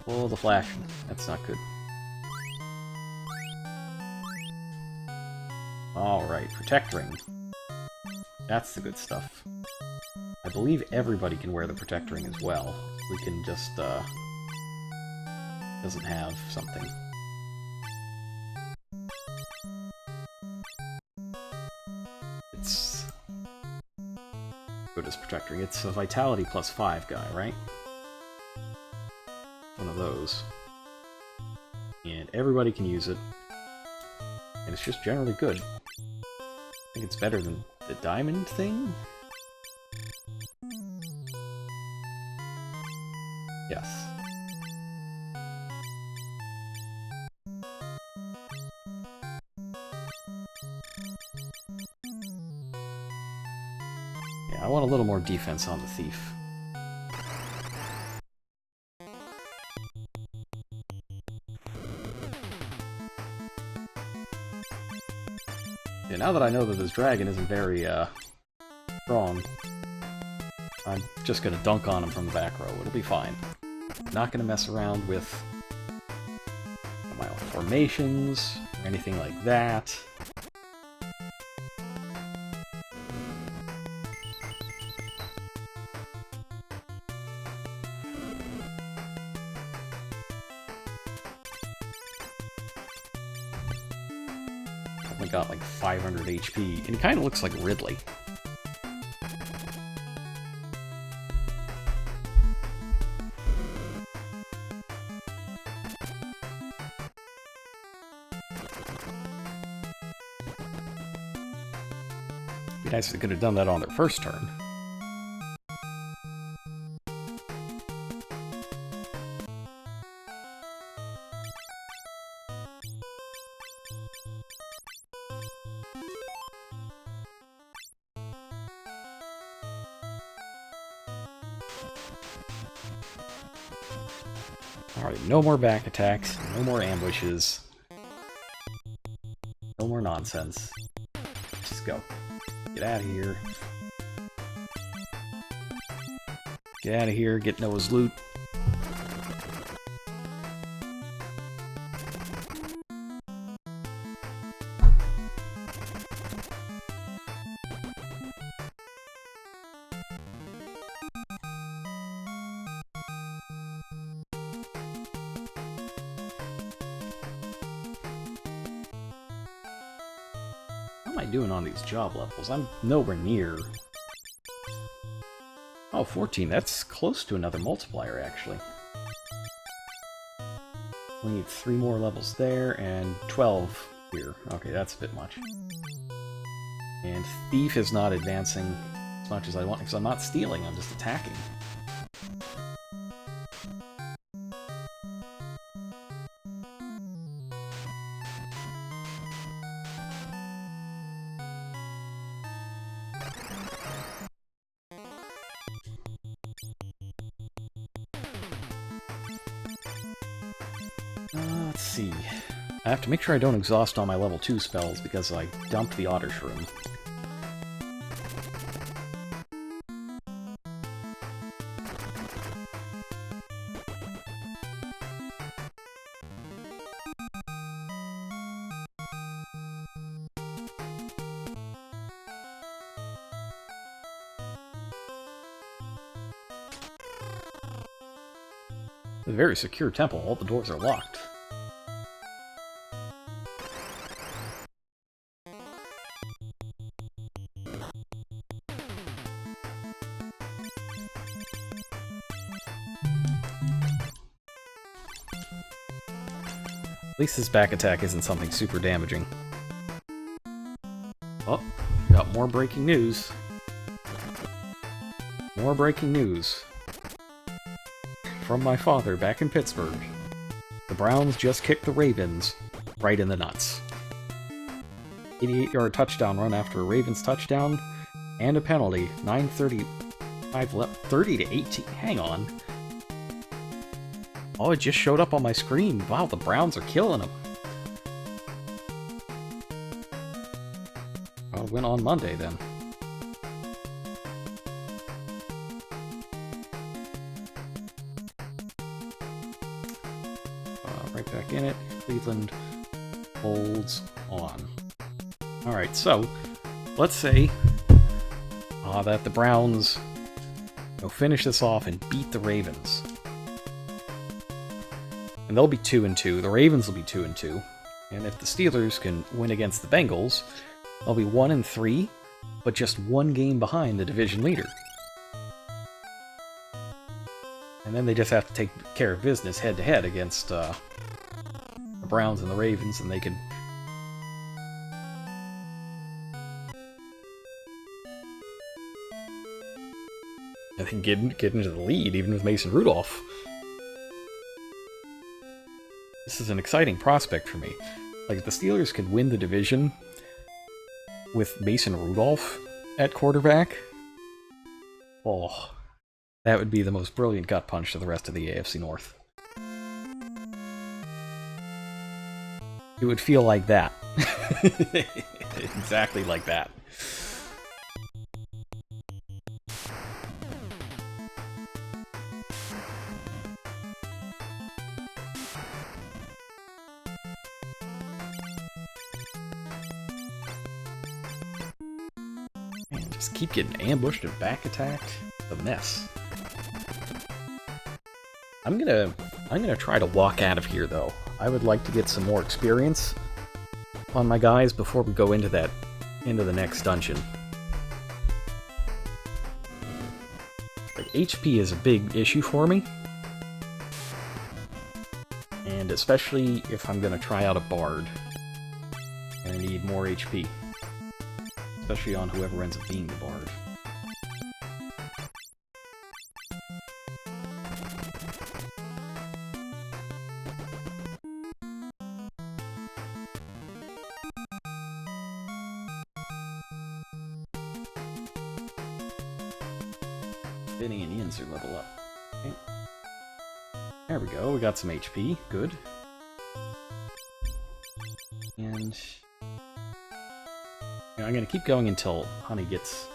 Oh, the flash. That's not good. Alright, Protect Ring. That's the good stuff. I believe everybody can wear the Protect Ring as well. We can just, doesn't have something. It's... What is Protect Ring? It's a Vitality +5 guy, right? One of those. And everybody can use it. And it's just generally good. I think it's better than the diamond thing? Yes. Yeah, I want a little more defense on the thief. Yeah, now that I know that this dragon isn't very, strong, I'm just gonna dunk on him from the back row. It'll be fine. Not gonna mess around with my formations or anything like that. Only got like 500 HP, and he kind of looks like Ridley. Be nice if they could have done that on their first turn. Alright, no more back attacks, no more ambushes, no more nonsense. Just go. Get out of here. Get out of here, get Noah's loot. How am I doing on these job levels? I'm nowhere near. Oh, 14. That's close to another multiplier, actually. We need 3 more levels there, and 12 here. Okay, that's a bit much. And Thief is not advancing as much as I want, because I'm not stealing, I'm just attacking. Let's see. I have to make sure I don't exhaust all my level 2 spells because I dumped the Otter Shroom. A very secure temple. All the doors are locked. At least this back attack isn't something super damaging. Oh, got more breaking news. More breaking news. From my father back in Pittsburgh. The Browns just kicked the Ravens right in the nuts. 88-yard touchdown run after a Ravens touchdown and a penalty. 9:35 left. 30 to 18. Hang on. Oh, it just showed up on my screen. Wow, the Browns are killing them. I'll win on Monday then. Right back in it. Cleveland holds on. Alright, so let's say that the Browns finish this off and beat the Ravens. And they'll be 2-2. The Ravens will be 2-2. And if the Steelers can win against the Bengals, they'll be 1-3, but just 1 game behind the division leader. And then they just have to take care of business head-to-head against the Browns and the Ravens, and they can... I think get into the lead, even with Mason Rudolph. This is an exciting prospect for me. Like, if the Steelers could win the division with Mason Rudolph at quarterback, oh, that would be the most brilliant gut punch to the rest of the AFC North. It would feel like that. Exactly like that. Man, just keep getting ambushed and back attacked. It's a mess. I'm gonna try to walk out of here though. I would like to get some more experience on my guys before we go into the next dungeon. Like, HP is a big issue for me. And especially if I'm gonna try out a bard. And I need more HP. Especially on whoever ends up being the bard. Vinny and Yinzer level up. Okay. There we go, we got some HP, good. And I'm gonna keep going until Honey gets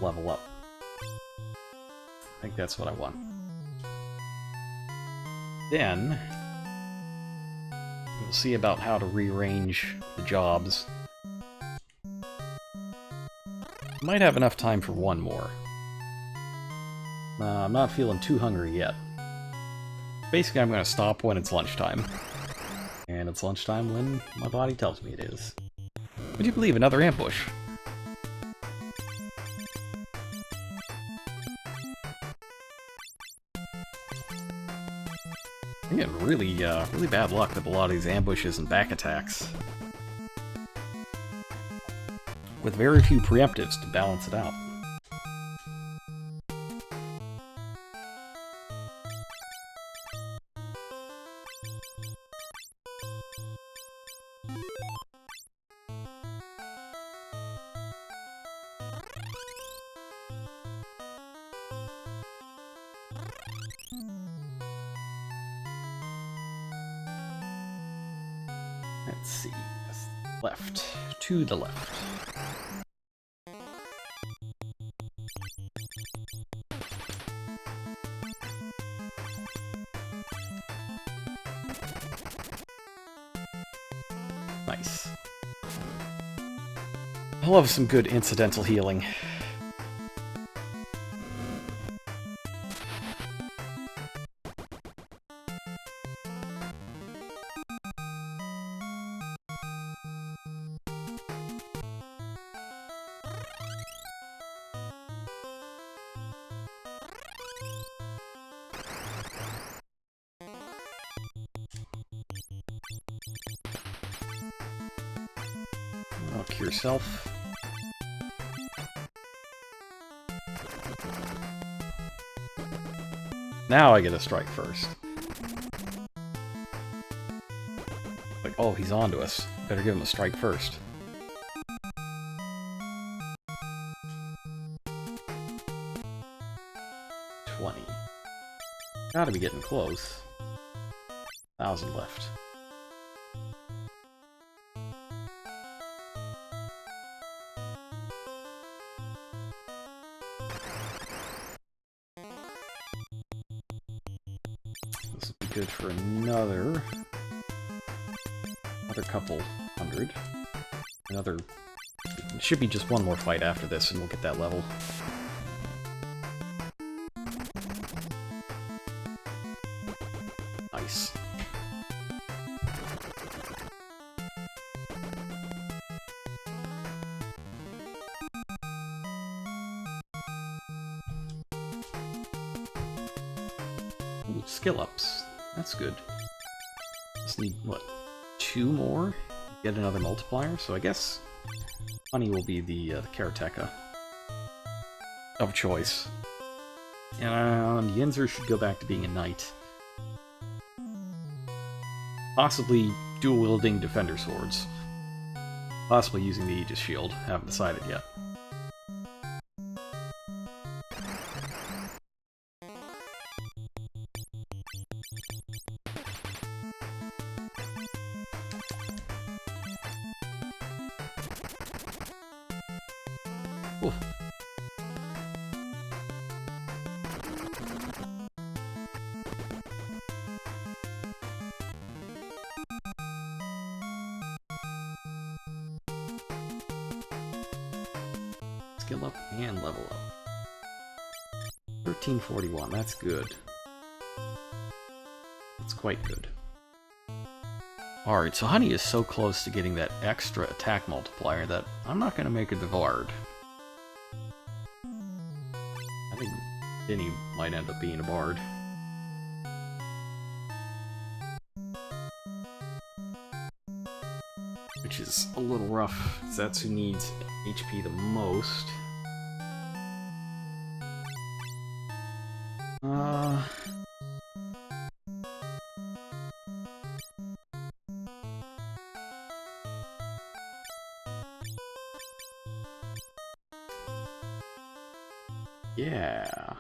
level up. I think that's what I want. Then we'll see about how to rearrange the jobs. Might have enough time for one more. I'm not feeling too hungry yet. Basically, I'm going to stop when it's lunchtime. And it's lunchtime when my body tells me it is. Would you believe another ambush? I'm getting really, really bad luck with a lot of these ambushes and back attacks. With very few preemptives to balance it out. Let's see. Left. To the left. Nice. I love some good incidental healing. Cure self. Now I get a strike first. Like, oh, he's on to us. Better give him a strike first. $20. Gotta be getting close. 1,000 left. Good for another couple hundred. It should be just one more fight after this and we'll get that level. Nice. Ooh, skill ups. That's good. Just need, what, 2 more? Get another multiplier? So I guess Honey will be the Karateka of choice. And Yinzer should go back to being a knight. Possibly dual-wielding defender swords. Possibly using the Aegis shield. Haven't decided yet. Ooh. Skill up and level up. 1341, that's good. That's quite good. Alright, so Honey is so close to getting that extra attack multiplier that I'm not going to make a Devard. I think Vinny might end up being a Bard. Which is a little rough. Zetsu needs HP the most. Yeah.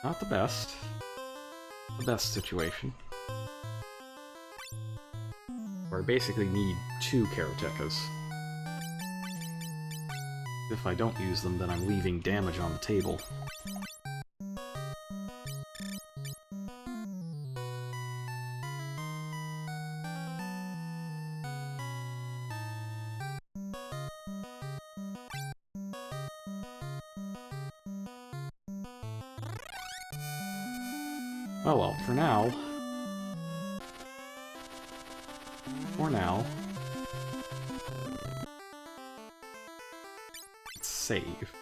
Not the best. The best situation. Where I basically need 2 Karatekas. If I don't use them, then I'm leaving damage on the table. Oh well, for now, let's save.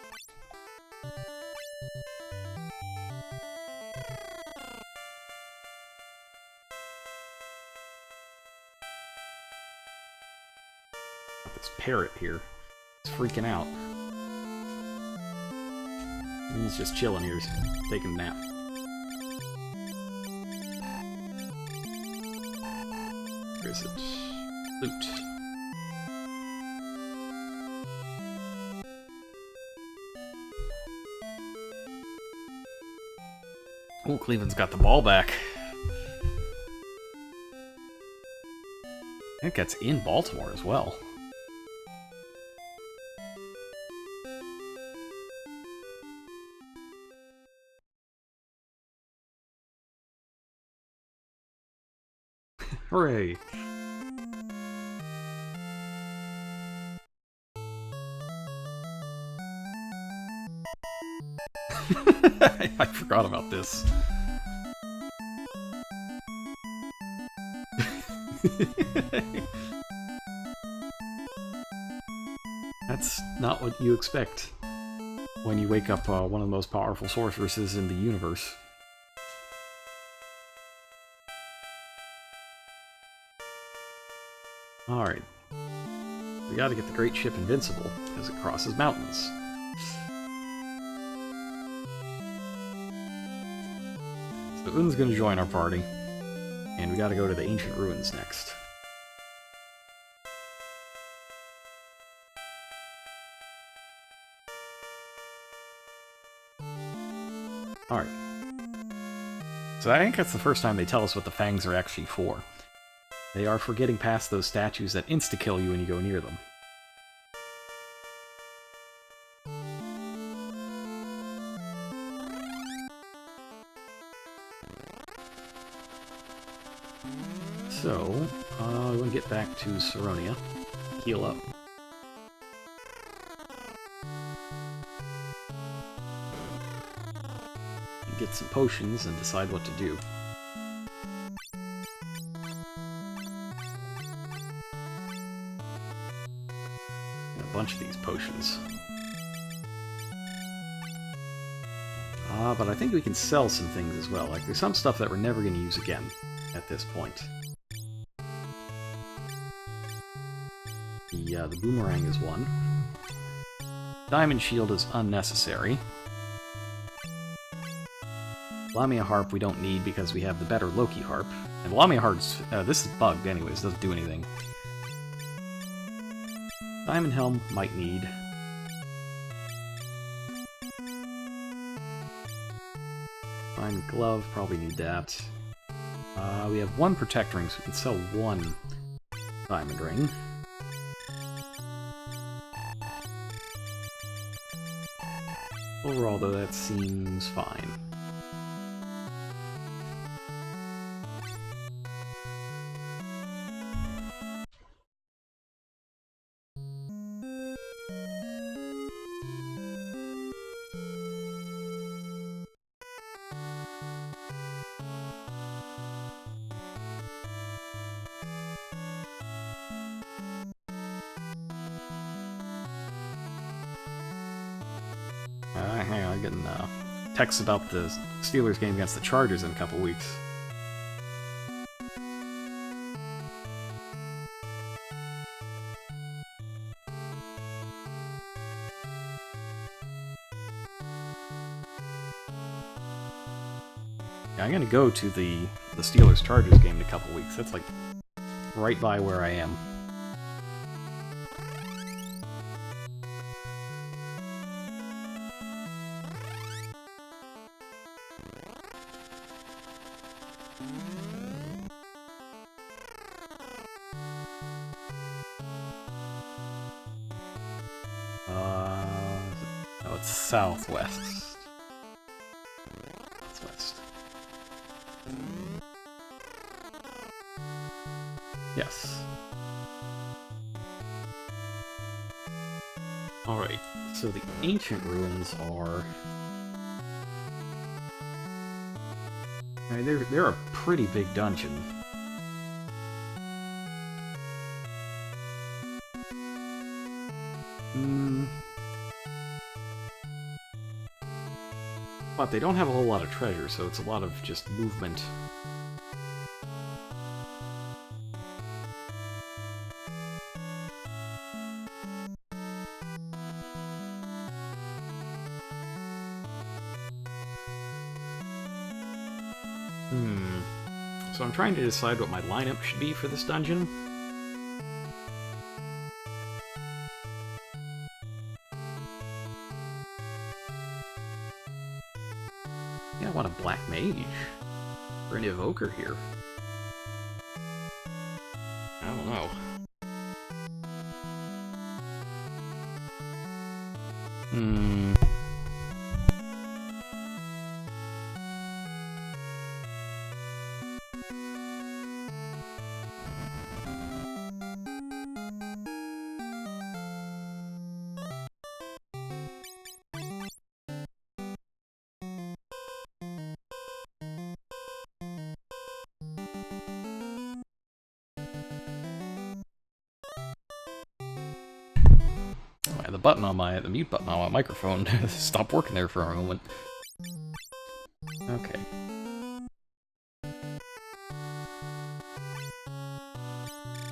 parrot here. It's freaking out. He's just chilling here, taking a nap. Where is it? Loot. Oh, Cleveland's got the ball back. I think that's in Baltimore as well. Hooray! I forgot about this. That's not what you expect when you wake up one of the most powerful sorceresses in the universe. Alright. We gotta get the great ship invincible, as it crosses mountains. So Un's gonna join our party, and we gotta go to the ancient ruins next. Alright. So I think that's the first time they tell us what the fangs are actually for. They are for getting past those statues that insta-kill you when you go near them. So, we want to get back to Saronia. Heal up. Get some potions and decide what to do. A bunch of these potions. But I think we can sell some things as well. Like, there's some stuff that we're never going to use again at this point. The boomerang is one. Diamond shield is unnecessary. Lamia harp we don't need because we have the better Loki harp. And Lamia harp's, this is bugged anyways, doesn't do anything. Diamond helm might need. Diamond glove, probably need that. We have one protect ring, so we can sell one diamond ring. Overall, though, that seems fine. Hang on, I'm getting texts about the Steelers game against the Chargers in a couple weeks. Yeah, I'm gonna go to the Steelers-Chargers game in a couple weeks. That's like right by where I am. No, it's southwest. Southwest. Yes. Alright, so the ancient ruins are... I mean, they're a pretty big dungeon. But they don't have a whole lot of treasure, so it's a lot of just movement. So I'm trying to decide what my lineup should be for this dungeon. Yeah, I want a black mage. Or an evoker here. I don't know. The mute button on my microphone stopped working there for a moment. Okay.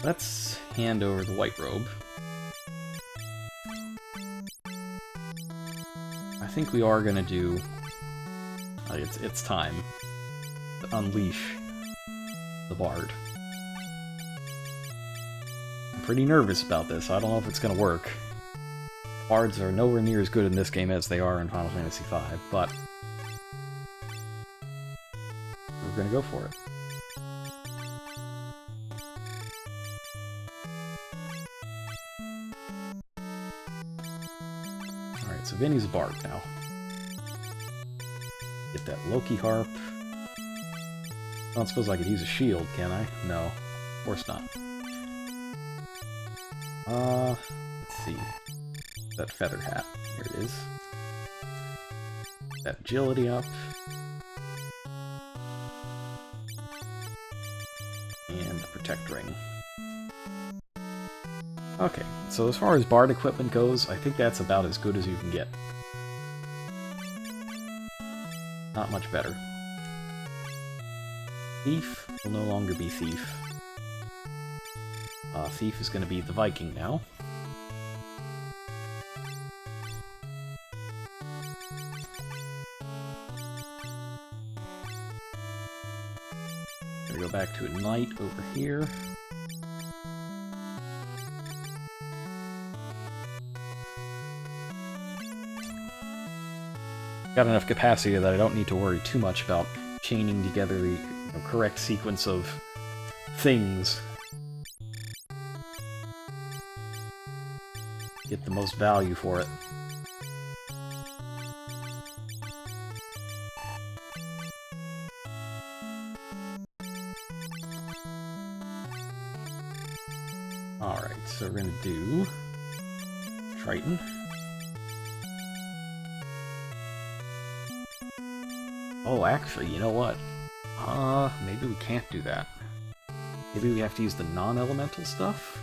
Let's hand over the white robe. I think we are gonna do... it's time to unleash the bard. I'm pretty nervous about this. I don't know if it's gonna work. Bards are nowhere near as good in this game as they are in Final Fantasy V, but we're gonna go for it. Alright, so Vinny's a bard now. Get that Loki harp. I don't suppose I could use a shield, can I? No, of course not. Let's see. That feather hat. Here it is. That agility up. And the protect ring. Okay, so as far as bard equipment goes, I think that's about as good as you can get. Not much better. Thief will no longer be Thief. Thief is going to be the Viking now. Go back to a knight over here. Got enough capacity that I don't need to worry too much about chaining together the correct sequence of things. Get the most value for it. Alright, so we're gonna do Triton. Oh, actually, you know what? Maybe we can't do that. Maybe we have to use the non-elemental stuff?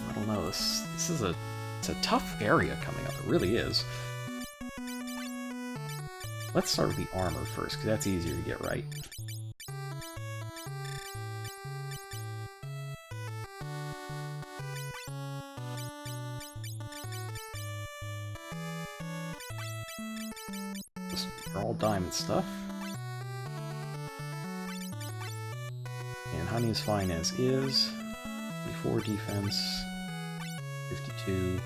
I don't know, this is it's a tough area coming up, it really is. Let's start with the armor first, because that's easier to get right. Just all diamond stuff. And Honey is fine as is. 24 defense, 52.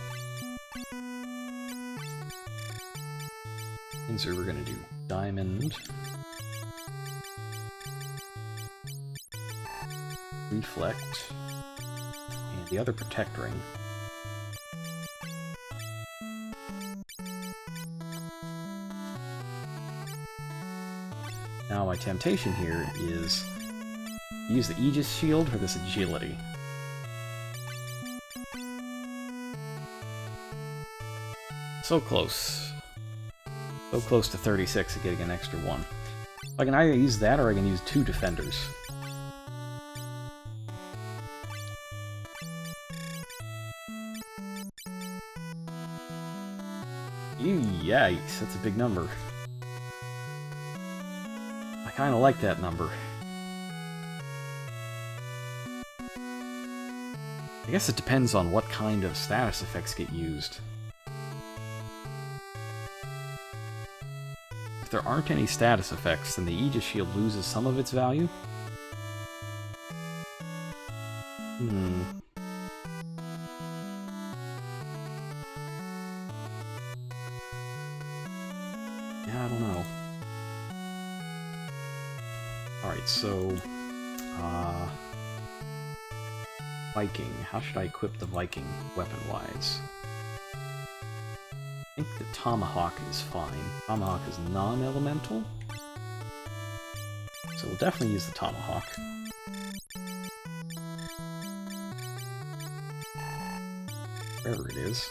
And so we're gonna do diamond, reflect, and the other protect ring. Now my temptation here is use the Aegis shield for this agility. So close. So close to 36 and getting an extra one. I can either use that or I can use 2 defenders. Yikes, that's a big number. I kinda like that number. I guess it depends on what kind of status effects get used. If there aren't any status effects, then the Aegis Shield loses some of its value. Yeah, I don't know. Alright, so... Viking. How should I equip the Viking, weapon-wise? I think the Tomahawk is fine. Tomahawk is non-elemental. So we'll definitely use the Tomahawk. Wherever it is.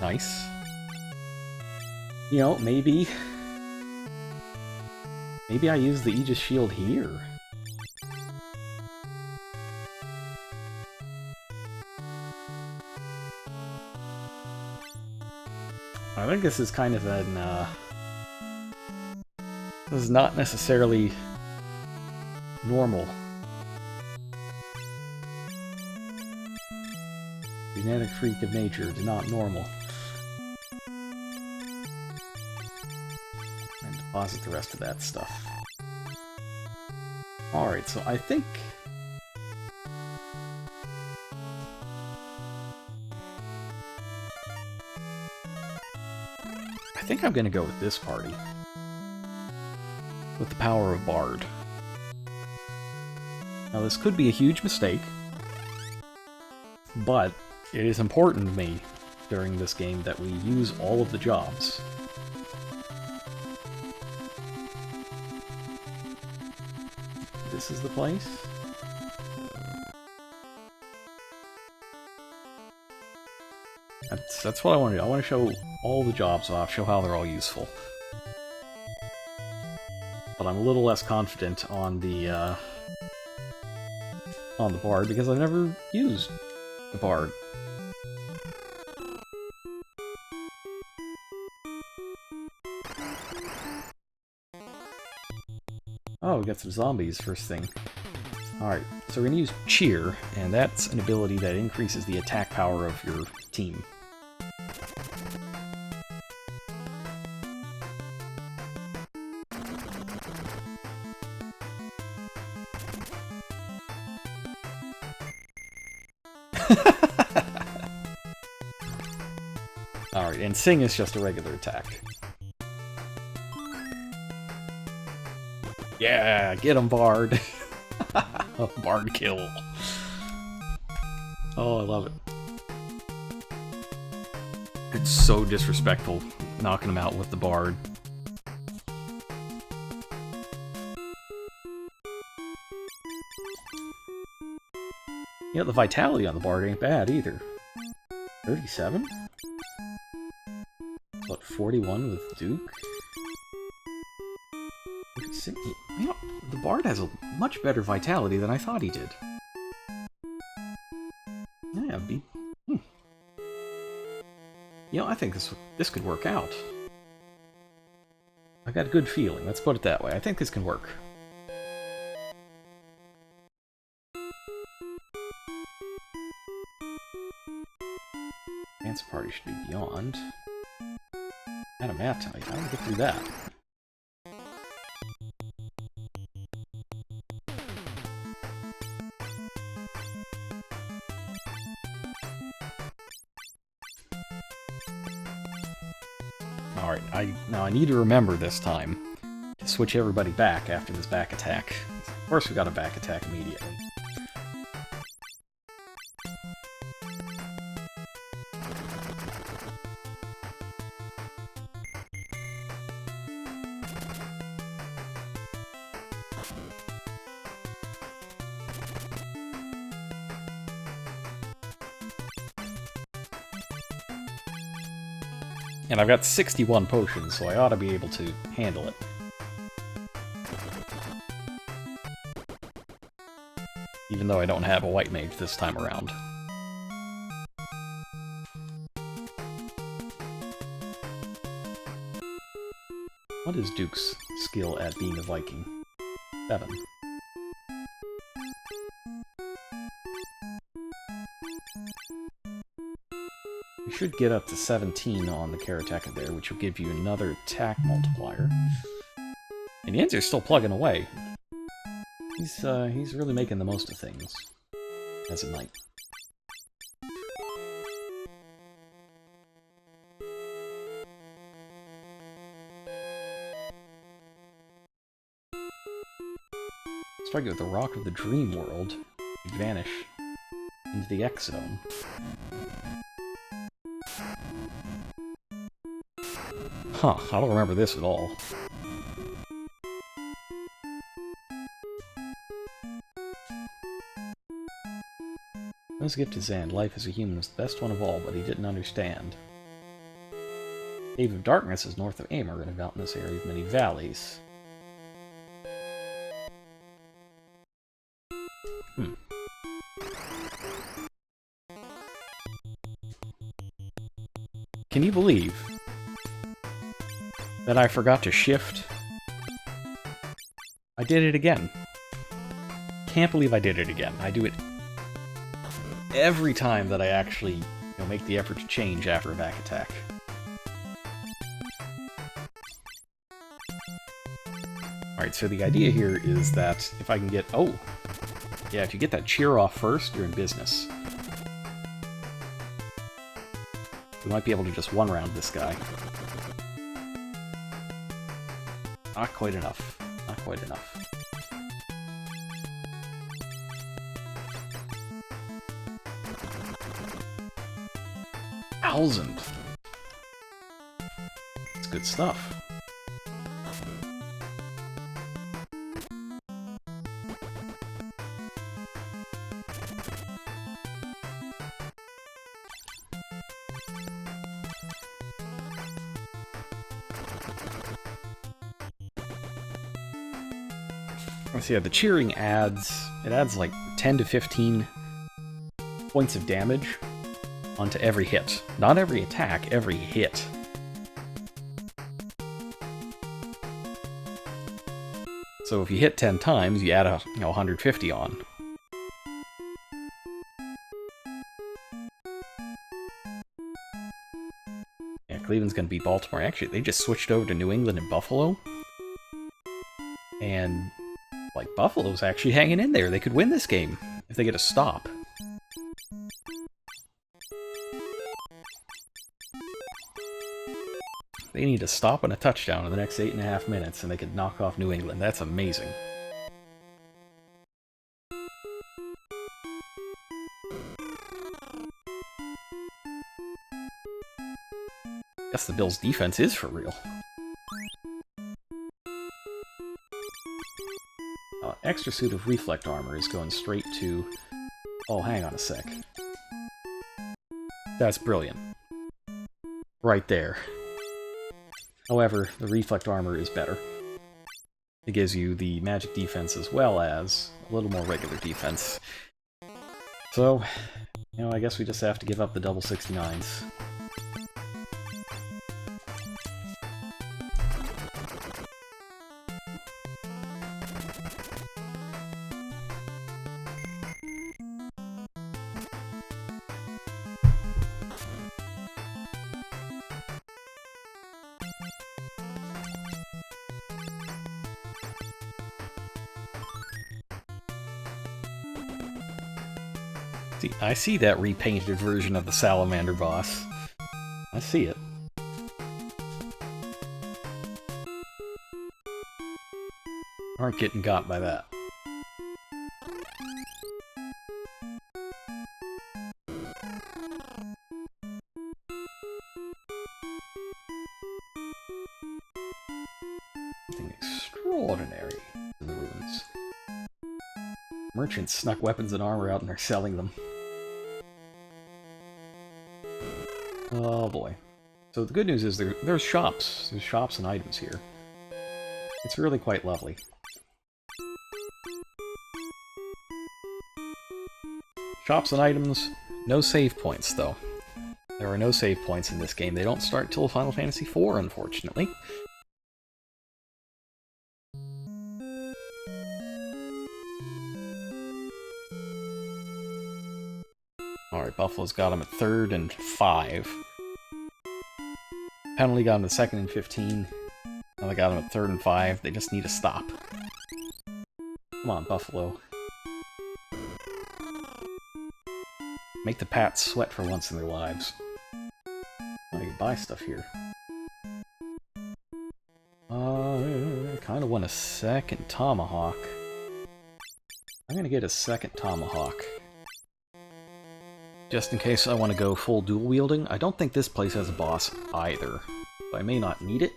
Nice. You know, maybe I use the Aegis Shield here. I think this is kind of an, this is not necessarily normal. Genetic freak of nature, not normal. And deposit the rest of that stuff. Alright, so I think... I think I'm gonna go with this party. With the power of Bard. Now this could be a huge mistake, but it is important to me during this game that we use all of the jobs. This is the place? That's what I want to do. I want to show all the jobs off, show how they're all useful. But I'm a little less confident on the Bard because I've never used the Bard. Oh, we got some zombies first thing. Alright, so we're going to use Cheer, and that's an ability that increases the attack power of your team. Alright, and Sing is just a regular attack. Yeah, get him, Bard! Bard kill. Oh, I love it. It's so disrespectful knocking him out with the Bard. Yeah, the vitality on the Bard ain't bad either. 37? What, 41 with Duke? You know, the Bard has a much better vitality than I thought he did. Yeah, You know, I think this could work out. I got a good feeling, let's put it that way. I think this can work. Dance party should be beyond. Adamantium, how do I get through that? Alright, now I need to remember this time to switch everybody back after this back attack. Of course we got a back attack immediately. And I've got 61 potions, so I ought to be able to handle it. Even though I don't have a white mage this time around. What is Duke's skill at being a Viking? 7. should get up to 17 on the Karateka there, which will give you another attack multiplier. And Yen's still plugging away. He's really making the most of things. As it might. Strike it with the Rock of the Dream World. Vanish into the X Zone. Huh, I don't remember this at all. Let's give to Zan. Life as a human was the best one of all, but he didn't understand. Cave of Darkness is north of Amur, in a mountainous area of many valleys. Can you believe that I forgot to shift? I did it again. Can't believe I did it again. I do it every time that I actually make the effort to change after a back attack. Alright, so the idea here is that if I can get... Oh! Yeah, if you get that cheer off first, you're in business. We might be able to just one-round this guy. Not quite enough. Not quite enough. Thousand. It's good stuff. So yeah, the cheering adds like 10 to 15 points of damage onto every hit. Not every attack, every hit. So if you hit 10 times, you add 150 on. Yeah, Cleveland's gonna beat Baltimore. Actually, they just switched over to New England and Buffalo. And like, Buffalo's actually hanging in there. They could win this game if they get a stop. They need a stop and a touchdown in the next 8.5 minutes, and they could knock off New England. That's amazing. Guess the Bills' defense is for real. Extra suit of reflect armor is going straight to... Oh, hang on a sec. That's brilliant. Right there. However, the reflect armor is better. It gives you the magic defense as well as a little more regular defense. So, I guess we just have to give up the double 69s. I see that repainted version of the Salamander boss. I see it. Aren't getting got by that. Something extraordinary in the ruins. Merchants snuck weapons and armor out and are selling them. Oh boy. So the good news is there's shops. There's shops and items here. It's really quite lovely. Shops and items, no save points though. There are no save points in this game. They don't start till Final Fantasy IV, unfortunately. Alright, Buffalo's got him at 3rd and 5. Penalty got him to 2nd and 15. Now they got him at 3rd and 5. They just need to stop. Come on, Buffalo. Make the Pats sweat for once in their lives. I can buy stuff here. I kind of want a 2nd Tomahawk. I'm gonna get a 2nd Tomahawk. Just in case I want to go full dual wielding. I don't think this place has a boss either. So I may not need it.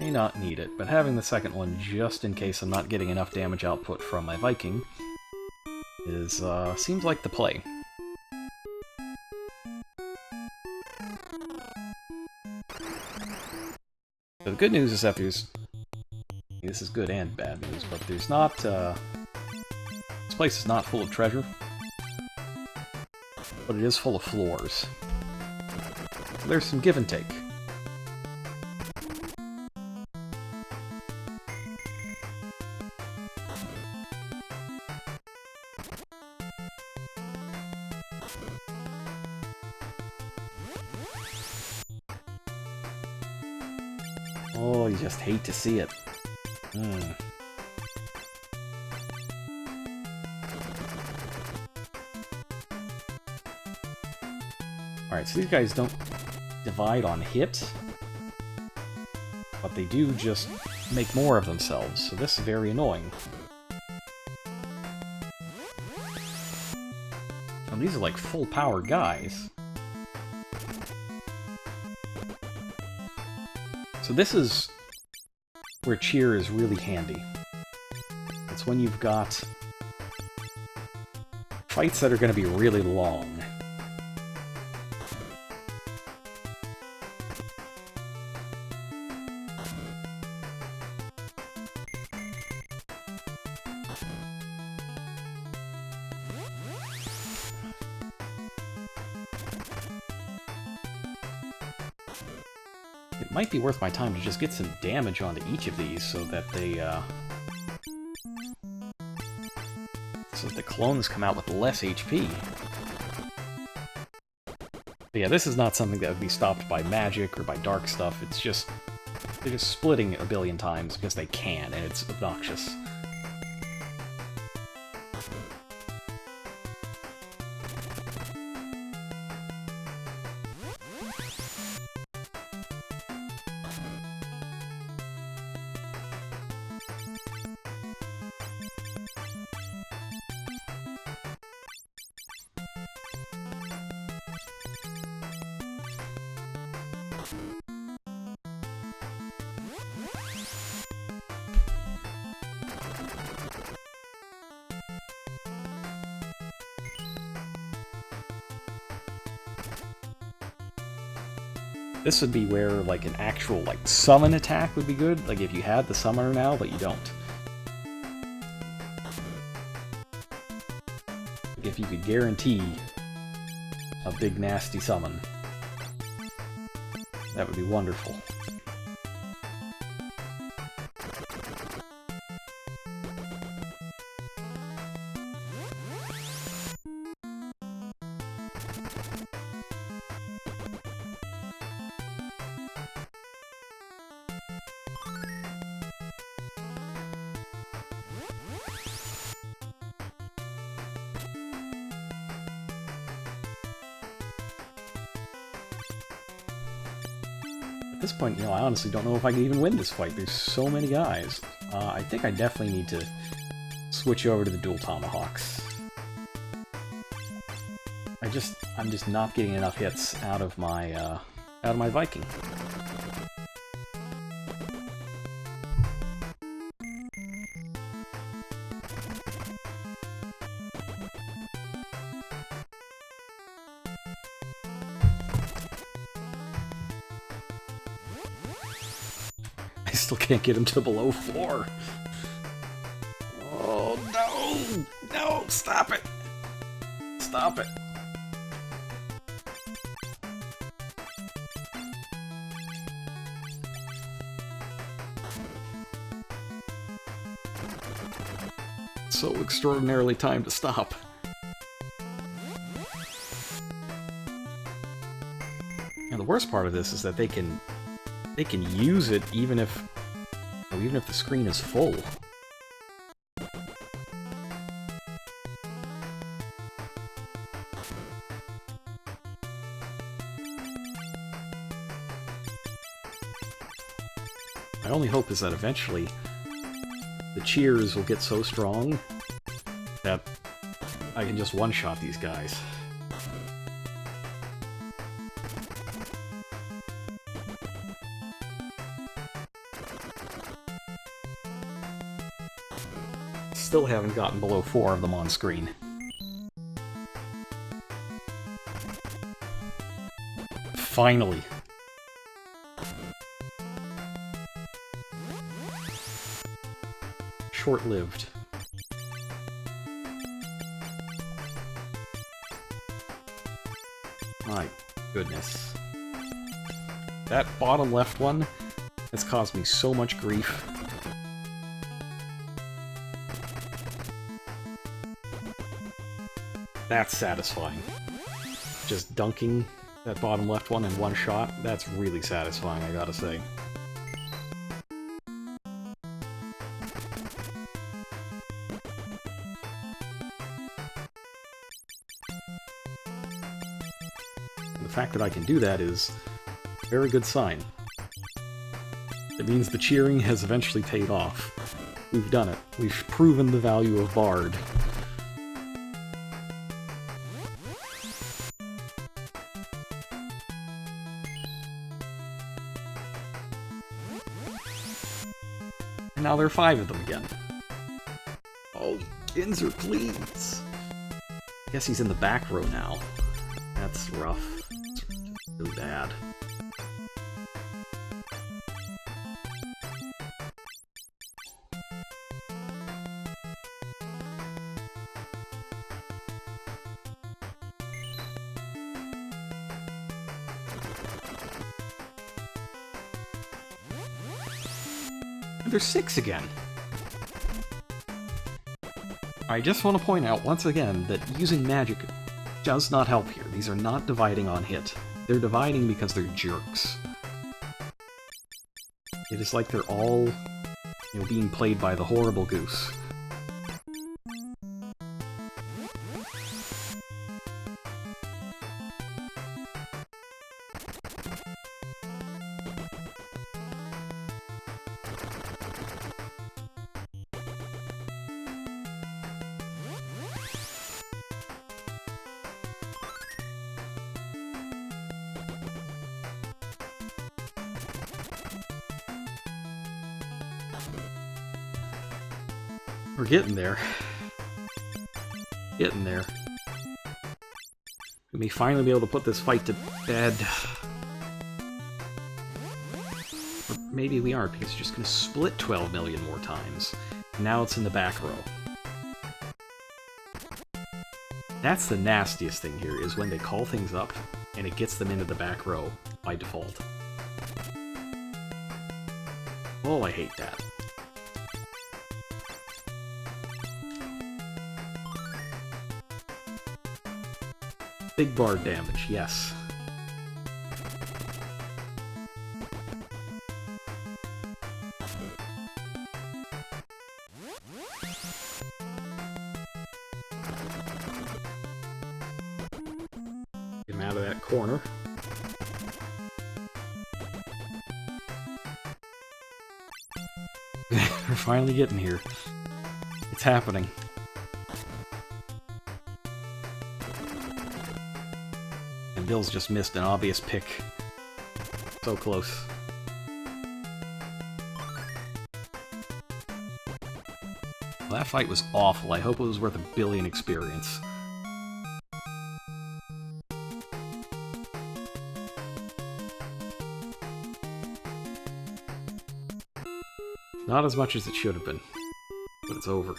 May not need it, but having the 2nd one just in case I'm not getting enough damage output from my Viking is, seems like the play. So the good news is that there's... This is good and bad news, but there's not, this place is not full of treasure. But it is full of floors. So there's some give and take. Oh, you just hate to see it. Alright, so these guys don't divide on hit, but they do just make more of themselves, so this is very annoying. And these are like full power guys. So this is where cheer is really handy. It's when you've got fights that are going to be really long. It might be worth my time to just get some damage onto each of these so that they, so that the clones come out with less HP. But yeah, this is not something that would be stopped by magic or by dark stuff. It's just... they're just splitting a billion times because they can, and it's obnoxious. This would be where, like, an actual, like, summon attack would be good. Like, if you had the summoner now, but you don't. Like, if you could guarantee a big, nasty summon. That would be wonderful. At this point, you know, I honestly don't know if I can even win this fight. There's so many guys. I think I definitely need to switch over to the dual tomahawks. I'm just not getting enough hits out of my Viking. I still can't get him to below 4. Oh, no! No! Stop it! Stop it! So extraordinarily timed to stop. And the worst part of this is that they can use it even if the screen is full. My only hope is that eventually the cheers will get so strong that I can just one-shot these guys. Still haven't gotten below 4 of them on screen. Finally. Short-lived. My goodness. That bottom left one has caused me so much grief. That's satisfying. Just dunking that bottom left one in one shot, that's really satisfying, I gotta say. The fact that I can do that is a very good sign. It means the cheering has eventually paid off. We've done it. We've proven the value of Bard. And now there are 5 of them again. Oh, Ginzer, please! I guess he's in the back row now. That's rough. It's really bad. And there's 6 again. I just want to point out once again that using magic does not help here. These are not dividing on hit. They're dividing because they're jerks. It is like they're all, being played by the horrible goose. We're getting there. Getting there. We may finally be able to put this fight to bed. Or maybe we aren't, because it's just going to split 12 million more times. Now it's in the back row. That's the nastiest thing here, is when they call things up, and it gets them into the back row by default. Oh, I hate that. Big Bard damage, yes. Get him out of that corner. We're finally getting here. It's happening. Bill's just missed an obvious pick. So close. Well, that fight was awful. I hope it was worth a billion experience. Not as much as it should have been, but it's over.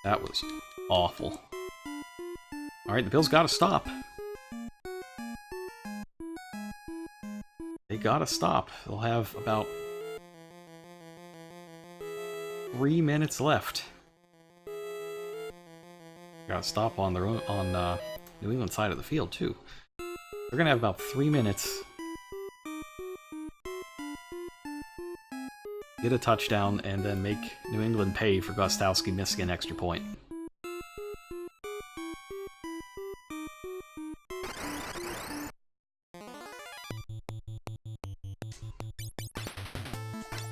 That was awful. Alright, the Bills gotta stop. They gotta stop. They'll have about 3 minutes left. Gotta stop on their own, on New England side of the field too. We're gonna have about 3 minutes. Get a touchdown and then make New England pay for Gostowski missing an extra point.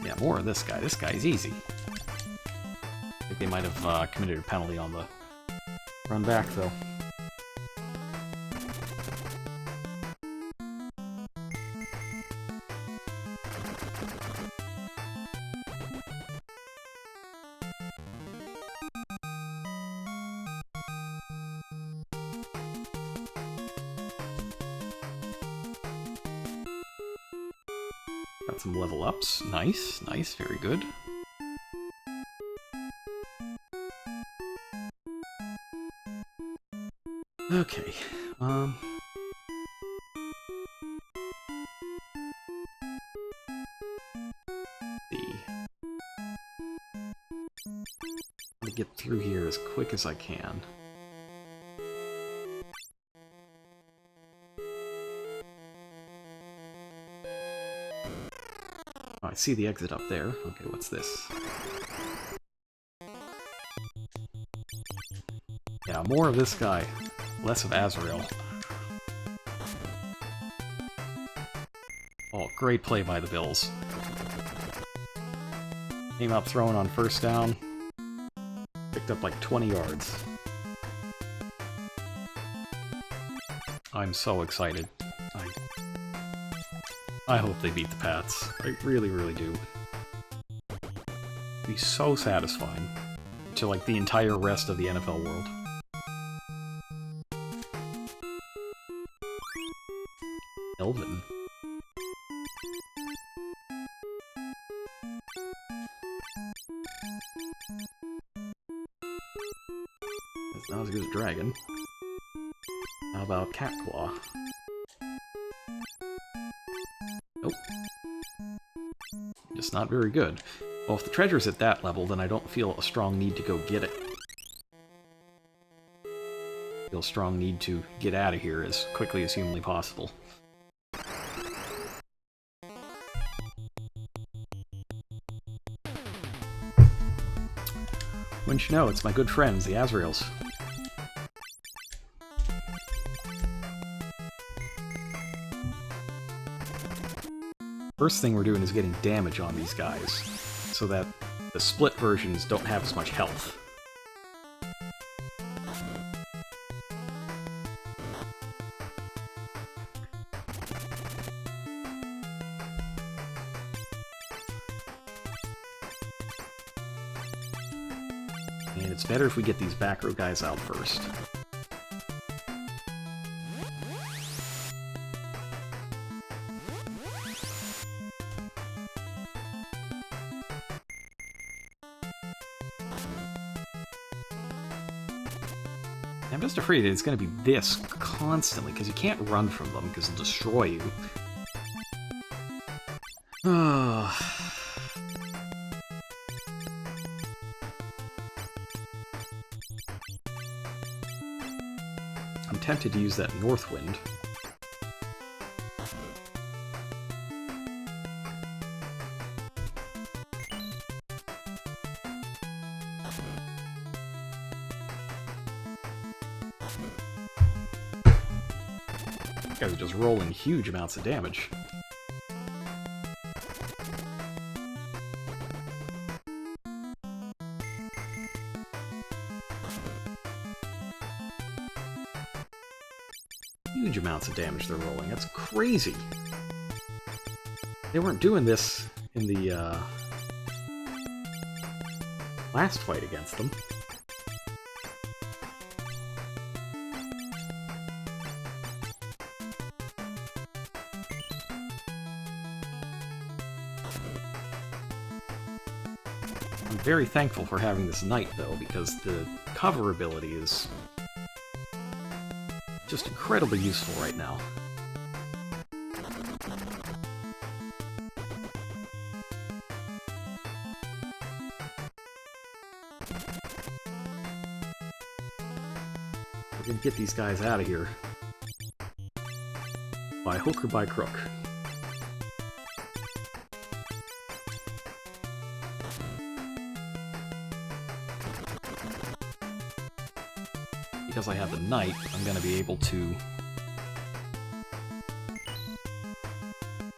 Yeah, more of this guy. This guy's easy. I think they might have committed a penalty on the run back, though. Got some level ups. Nice, nice, very good. Okay, see. Let me get through here as quick as I can. Oh, I see the exit up there. Okay, what's this? Yeah, more of this guy. Less of Azrael. Oh, great play by the Bills. Came up throwing on first down. Picked up like 20 yards. I'm so excited. I hope they beat the Pats. I really, really do. It'd be so satisfying to like the entire rest of the NFL world. Elvin. That's not as good as Dragon. How about Catclaw? Nope. Just not very good. Well, if the treasure's at that level, then I don't feel a strong need to go get it. I feel a strong need to get out of here as quickly as humanly possible. Wouldn't you know, it's my good friends, the Azraels. First thing we're doing is getting damage on these guys, so that the split versions don't have as much health. And it's better if we get these back row guys out first. I'm just afraid it's going to be this constantly, because you can't run from them, because they'll destroy you. I'm tempted to use that North Wind. Guys are just rolling huge amounts of damage. Huge amounts of damage they're rolling. That's crazy. They weren't doing this in the last fight against them. I'm very thankful for having this knight, though, because the cover ability is just incredibly useful right now. gonna get these guys out of here. By hook or by crook. Because I have the knight, I'm gonna be able to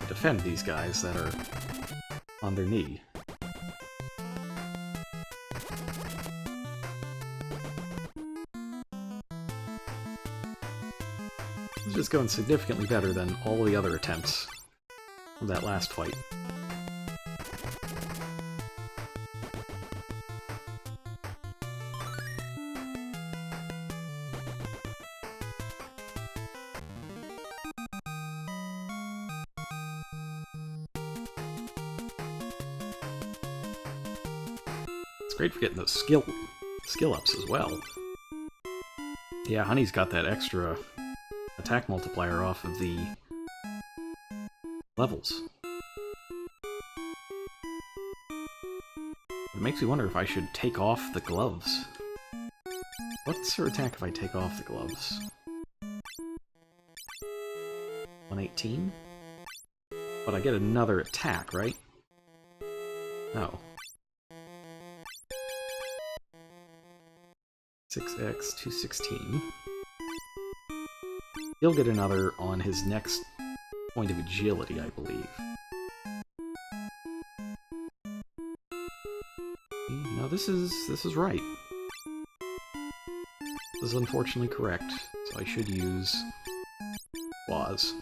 defend these guys that are on their knee. This is going significantly better than all the other attempts from that last fight. It's great for getting those skill ups as well. Yeah, Honey's got that extra attack multiplier off of the levels. It makes me wonder if I should take off the gloves. What's her attack if I take off the gloves? 118? But I get another attack, right? No. 6x, 216. He'll get another on his next point of agility, I believe. No, this is right. This is unfortunately correct, so I should use Claws.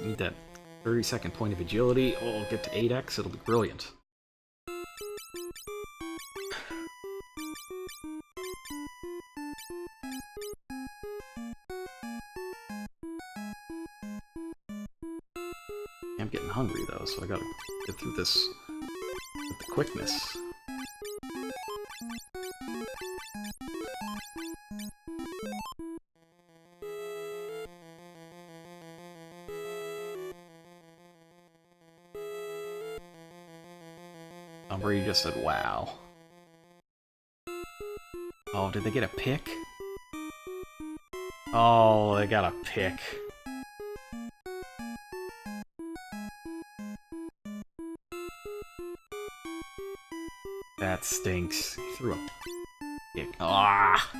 Need that 30-second point of agility. Oh, I'll get to 8x, it'll be brilliant. I'm getting hungry though, so I gotta get through this with the quickness. Brady just said, wow. Oh, did they get a pick? Oh, they got a pick. That stinks. He threw a pick. Ah!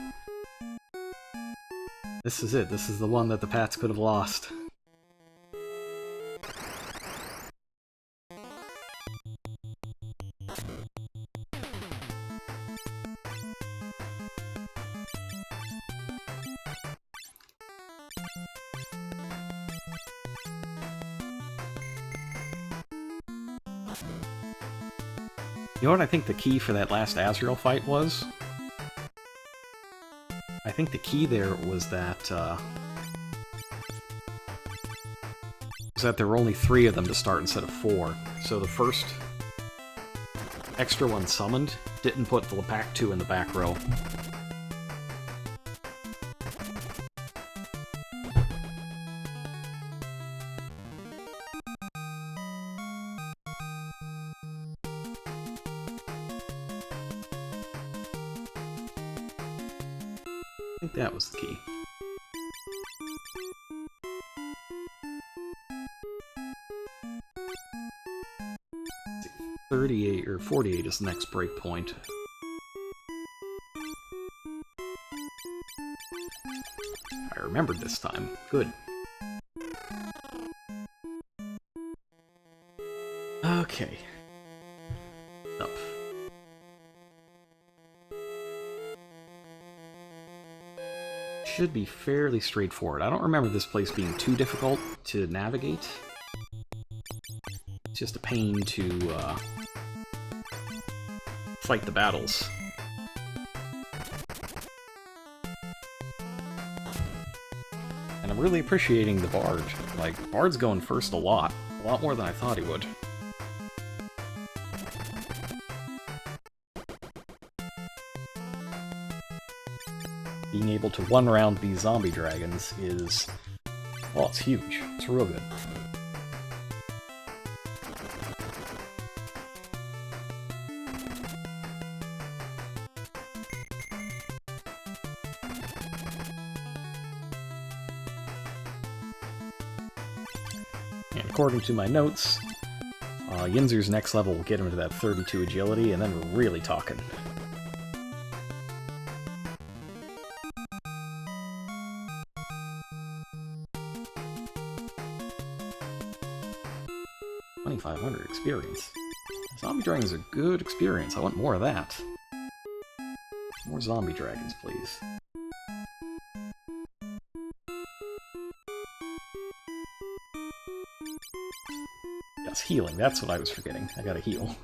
This is it. This is the one that the Pats could have lost. You know what I think the key for that last Azrael fight was? I think the key there was that there were only 3 of them to start instead of 4. So the first extra one summoned didn't put the Lepak 2 in the back row. I think that was the key. .38 or 48 is the next breakpoint. I remembered this time. Good. Okay. Up. Should be fairly straightforward. I don't remember this place being too difficult to navigate. It's just a pain to fight the battles. And I'm really appreciating the Bard. Like, Bard's going first a lot more than I thought he would. Being able to one-round these zombie dragons is... well, it's huge. It's real good. And according to my notes, Yinzer's next level will get him to that 32 agility, and then we're really talking. $2,500 experience. Zombie dragons are good experience. I want more of that. More zombie dragons, please. Yes, healing. That's what I was forgetting. I gotta heal.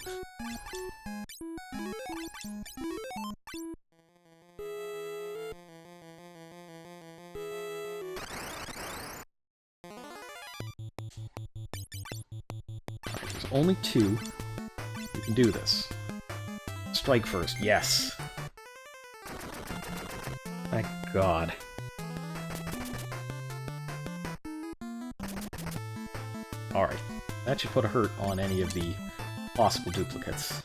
Alright, there's only 2. You can do this. Strike first. Yes. Thank God. Alright. That should put a hurt on any of the possible duplicates.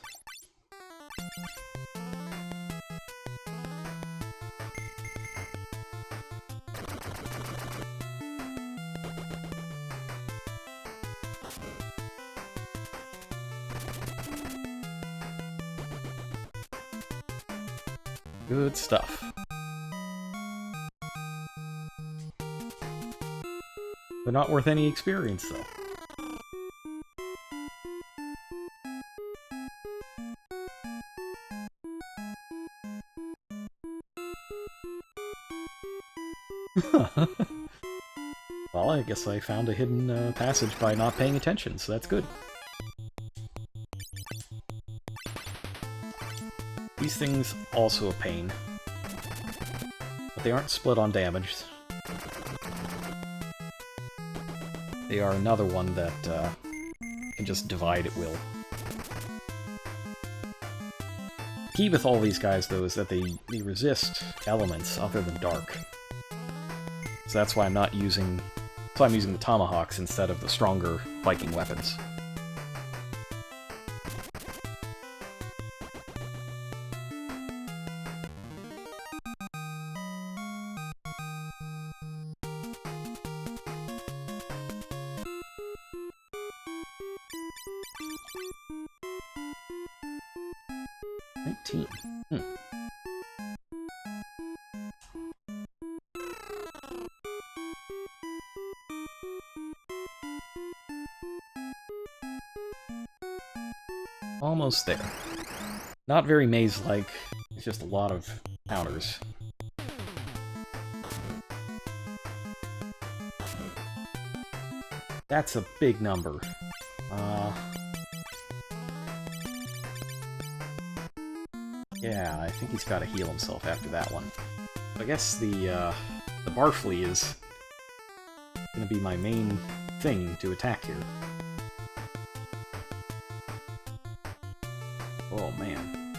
Good stuff. They're not worth any experience, though. Well, I guess I found a hidden passage by not paying attention, so that's good. These things also a pain, but they aren't split on damage. They are another one that can just divide at will. The key with all these guys, though, is that they resist elements other than dark. So that's why I'm not using... That's why I'm using the tomahawks instead of the stronger Viking weapons. Almost there. Not very maze-like, it's just a lot of counters. That's a big number. Yeah, I think he's got to heal himself after that one. I guess the Barfly is gonna be my main thing to attack here. Oh, man.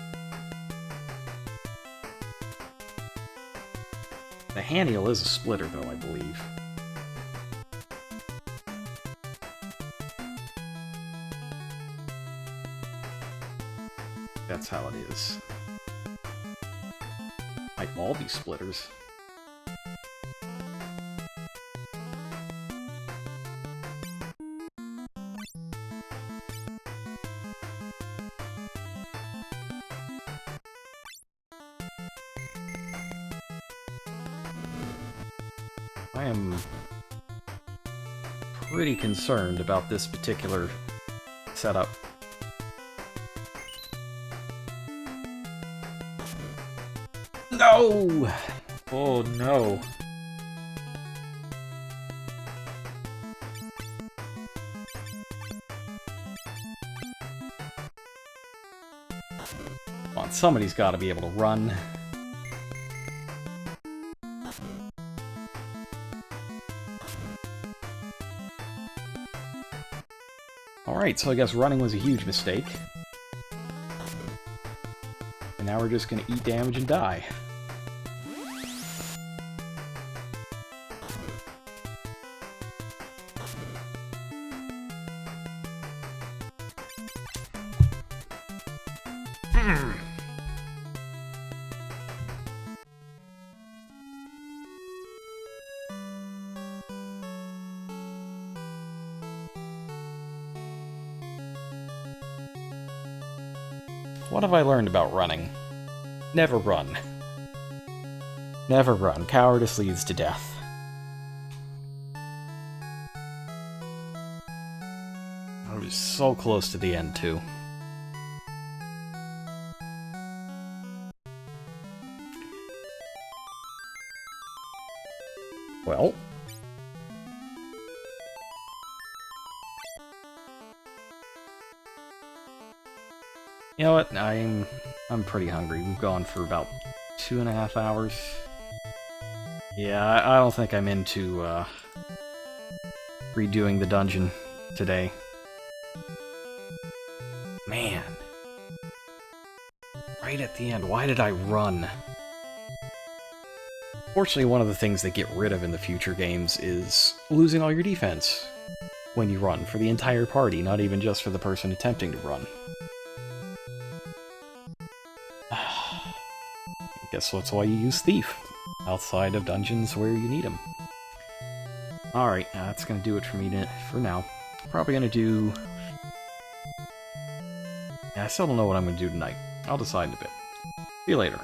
The Haniel is a splitter, though, I believe. That's how it is. Might all be splitters. I am pretty concerned about this particular setup. No! Oh no. Come on, somebody's got to be able to run. Alright, so I guess running was a huge mistake. And now we're just gonna eat damage and die. what have I learned about running? Never run. Never run. Cowardice leads to death. I was so close to the end, too. Well... You know what? I'm pretty hungry. We've gone for about 2.5 hours. Yeah, I don't think I'm into redoing the dungeon today. Man. Right at the end, why did I run? Fortunately, one of the things they get rid of in the future games is losing all your defense when you run, for the entire party, not even just for the person attempting to run. I guess that's why you use Thief, outside of dungeons where you need them. Alright, that's gonna do it for me for now. Probably gonna do... Yeah, I still don't know what I'm gonna do tonight. I'll decide in a bit. See you later.